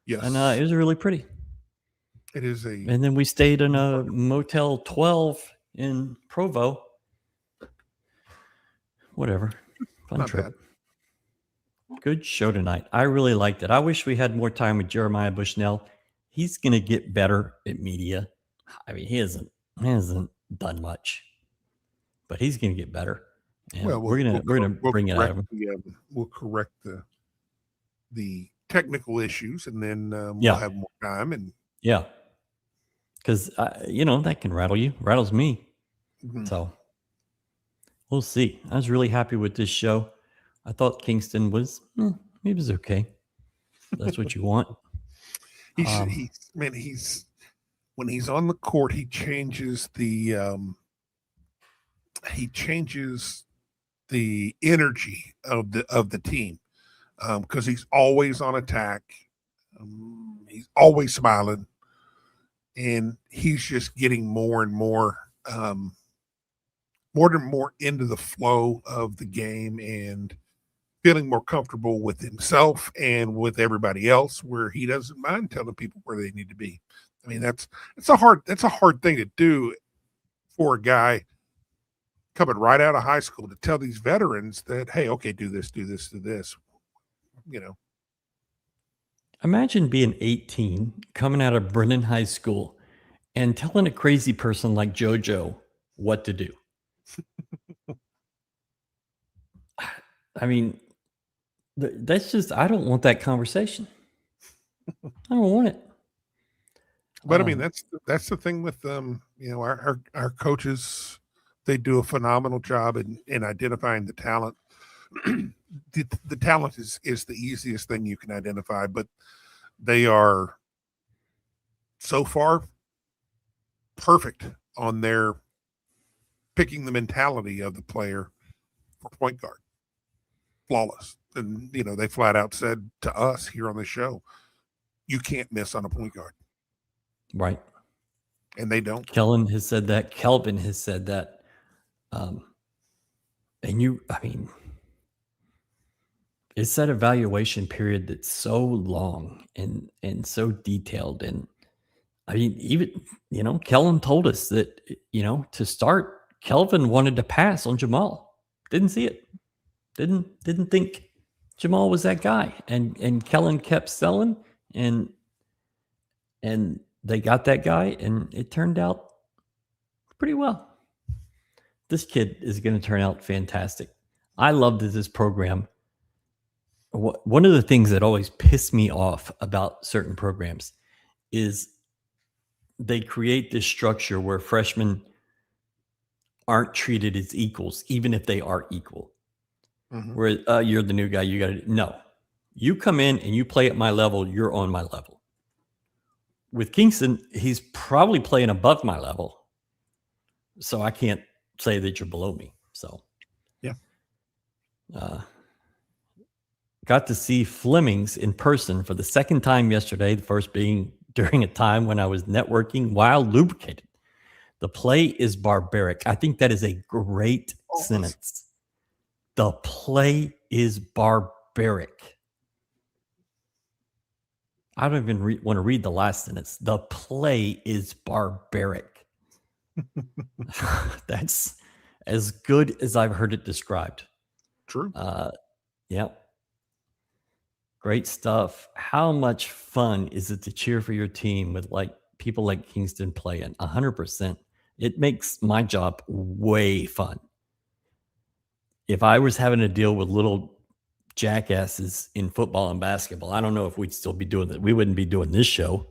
Yes. And it was really pretty. It is and then we stayed in a Motel 12 in Provo. Whatever. Fun trip. Bad. Good show tonight. I really liked it. I wish we had more time with Jeremiah Bushnell. He's going to get better at media. I mean, he hasn't done much, but he's going to get better. And we're gonna bring it out of him. We'll correct the technical issues, and then we'll have more time. And because that can rattle you, rattles me. Mm-hmm. So we'll see. I was really happy with this show. I thought Kingston was he was okay. That's what you want. He's when he's on the court, he changes the he changes the energy of the team because he's always on attack. He's always smiling, and he's just getting more and more into the flow of the game and feeling more comfortable with himself and with everybody else, where he doesn't mind telling people where they need to be. I mean, that's a hard thing to do for a guy coming right out of high school, to tell these veterans that, hey, okay, do this, do this, do this. You know, Imagine being 18, coming out of Brennan High School, and telling a crazy person like JoJo what to do. I mean, that's just, I don't want that conversation. I don't want it. But I mean, that's the thing with our coaches. They do a phenomenal job in identifying the talent. The talent is the easiest thing you can identify, but they are so far perfect on their picking the mentality of the player for point guard. Flawless. And, they flat out said to us here on the show, you can't miss on a point guard. Right. And they don't. Kellen has said that. Kelvin has said that. It's that evaluation period that's so long and so detailed. And I mean, even, Kellen told us that, to start, Kelvin wanted to pass on Jamal. Didn't see it. Didn't think Jamal was that guy. And Kellen kept selling and they got that guy, and it turned out pretty well. This kid is going to turn out fantastic. I love this program. One of the things that always pissed me off about certain programs is they create this structure where freshmen aren't treated as equals, even if they are equal. Mm-hmm. Where you're the new guy, you got to no. You come in and you play at my level, you're on my level. With Kingston, he's probably playing above my level, so I can't say that you're below me. So, yeah. Got to see Flemings in person for the second time yesterday, the first being during a time when I was networking while lubricated. The play is barbaric. I think that is a great sentence. The play is barbaric. I don't even want to read the last sentence. The play is barbaric. That's as good as I've heard it described. True. Yep. Great stuff. How much fun is it to cheer for your team with people like Kingston playing? 100%. It makes my job way fun. If I was having to deal with little jackasses in football and basketball, I don't know if we'd still be doing that. We wouldn't be doing this show.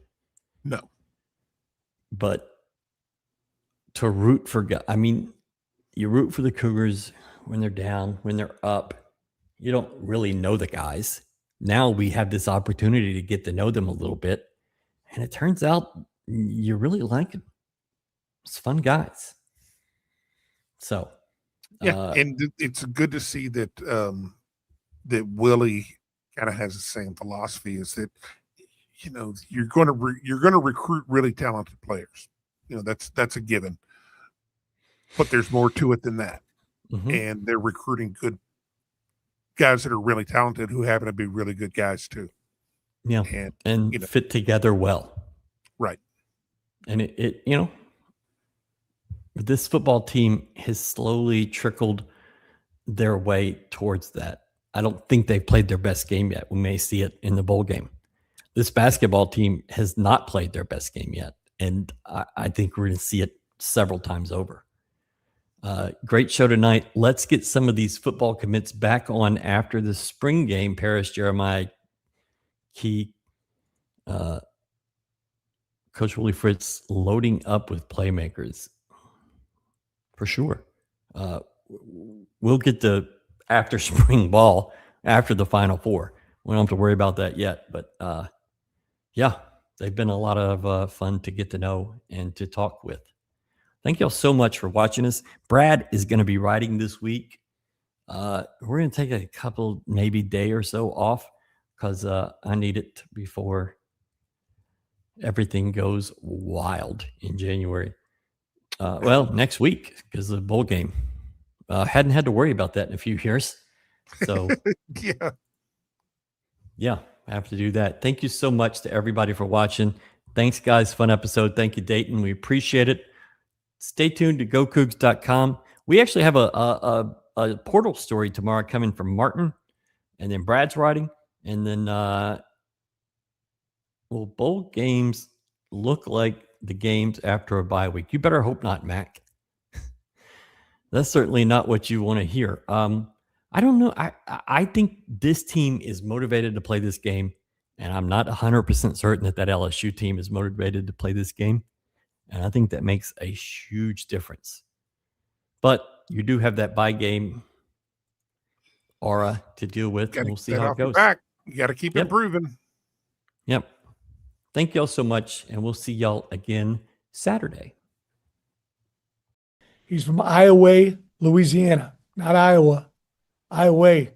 No. But to root for guys, I mean, you root for the Cougars when they're down, when they're up. You don't really know the guys. Now we have this opportunity to get to know them a little bit. And it turns out you really like them. It's fun guys. So. Yeah, and it's good to see that that Willie kind of has the same philosophy, is that you're going to recruit really talented players. That's a given. But there's more to it than that. Mm-hmm. And they're recruiting good guys that are really talented who happen to be really good guys too. Yeah, and fit together well. Right. And it this football team has slowly trickled their way towards that. I don't think they've played their best game yet. We may see it in the bowl game. This basketball team has not played their best game yet. And I think we're going to see it several times over. Great show tonight. Let's get some of these football commits back on after the spring game. Paris, Jeremiah, Key, Coach Willie Fritz loading up with playmakers. For sure. We'll get to after spring ball, after the Final Four. We don't have to worry about that yet. But, yeah, they've been a lot of fun to get to know and to talk with. Thank y'all so much for watching us. Brad is going to be writing this week. We're going to take a couple, maybe day or so off because I need it before everything goes wild in January. Well, next week because of the bowl game. Hadn't had to worry about that in a few years. So, yeah, I have to do that. Thank you so much to everybody for watching. Thanks, guys. Fun episode. Thank you, Dayton. We appreciate it. Stay tuned to GoCoogs.com. We actually have a portal story tomorrow coming from Martin, and then Brad's writing, and then will bowl games look like the games after a bye week? You better hope not, Mac. That's certainly not what you want to hear. I don't know. I think this team is motivated to play this game, and I'm not 100% certain that LSU team is motivated to play this game, and I think that makes a huge difference. But you do have that bye game aura to deal with, and we'll see how it goes. You got to keep improving. Yep. Thank y'all so much, and we'll see y'all again Saturday. He's from Iowa, Louisiana, not Iowa. Iowa.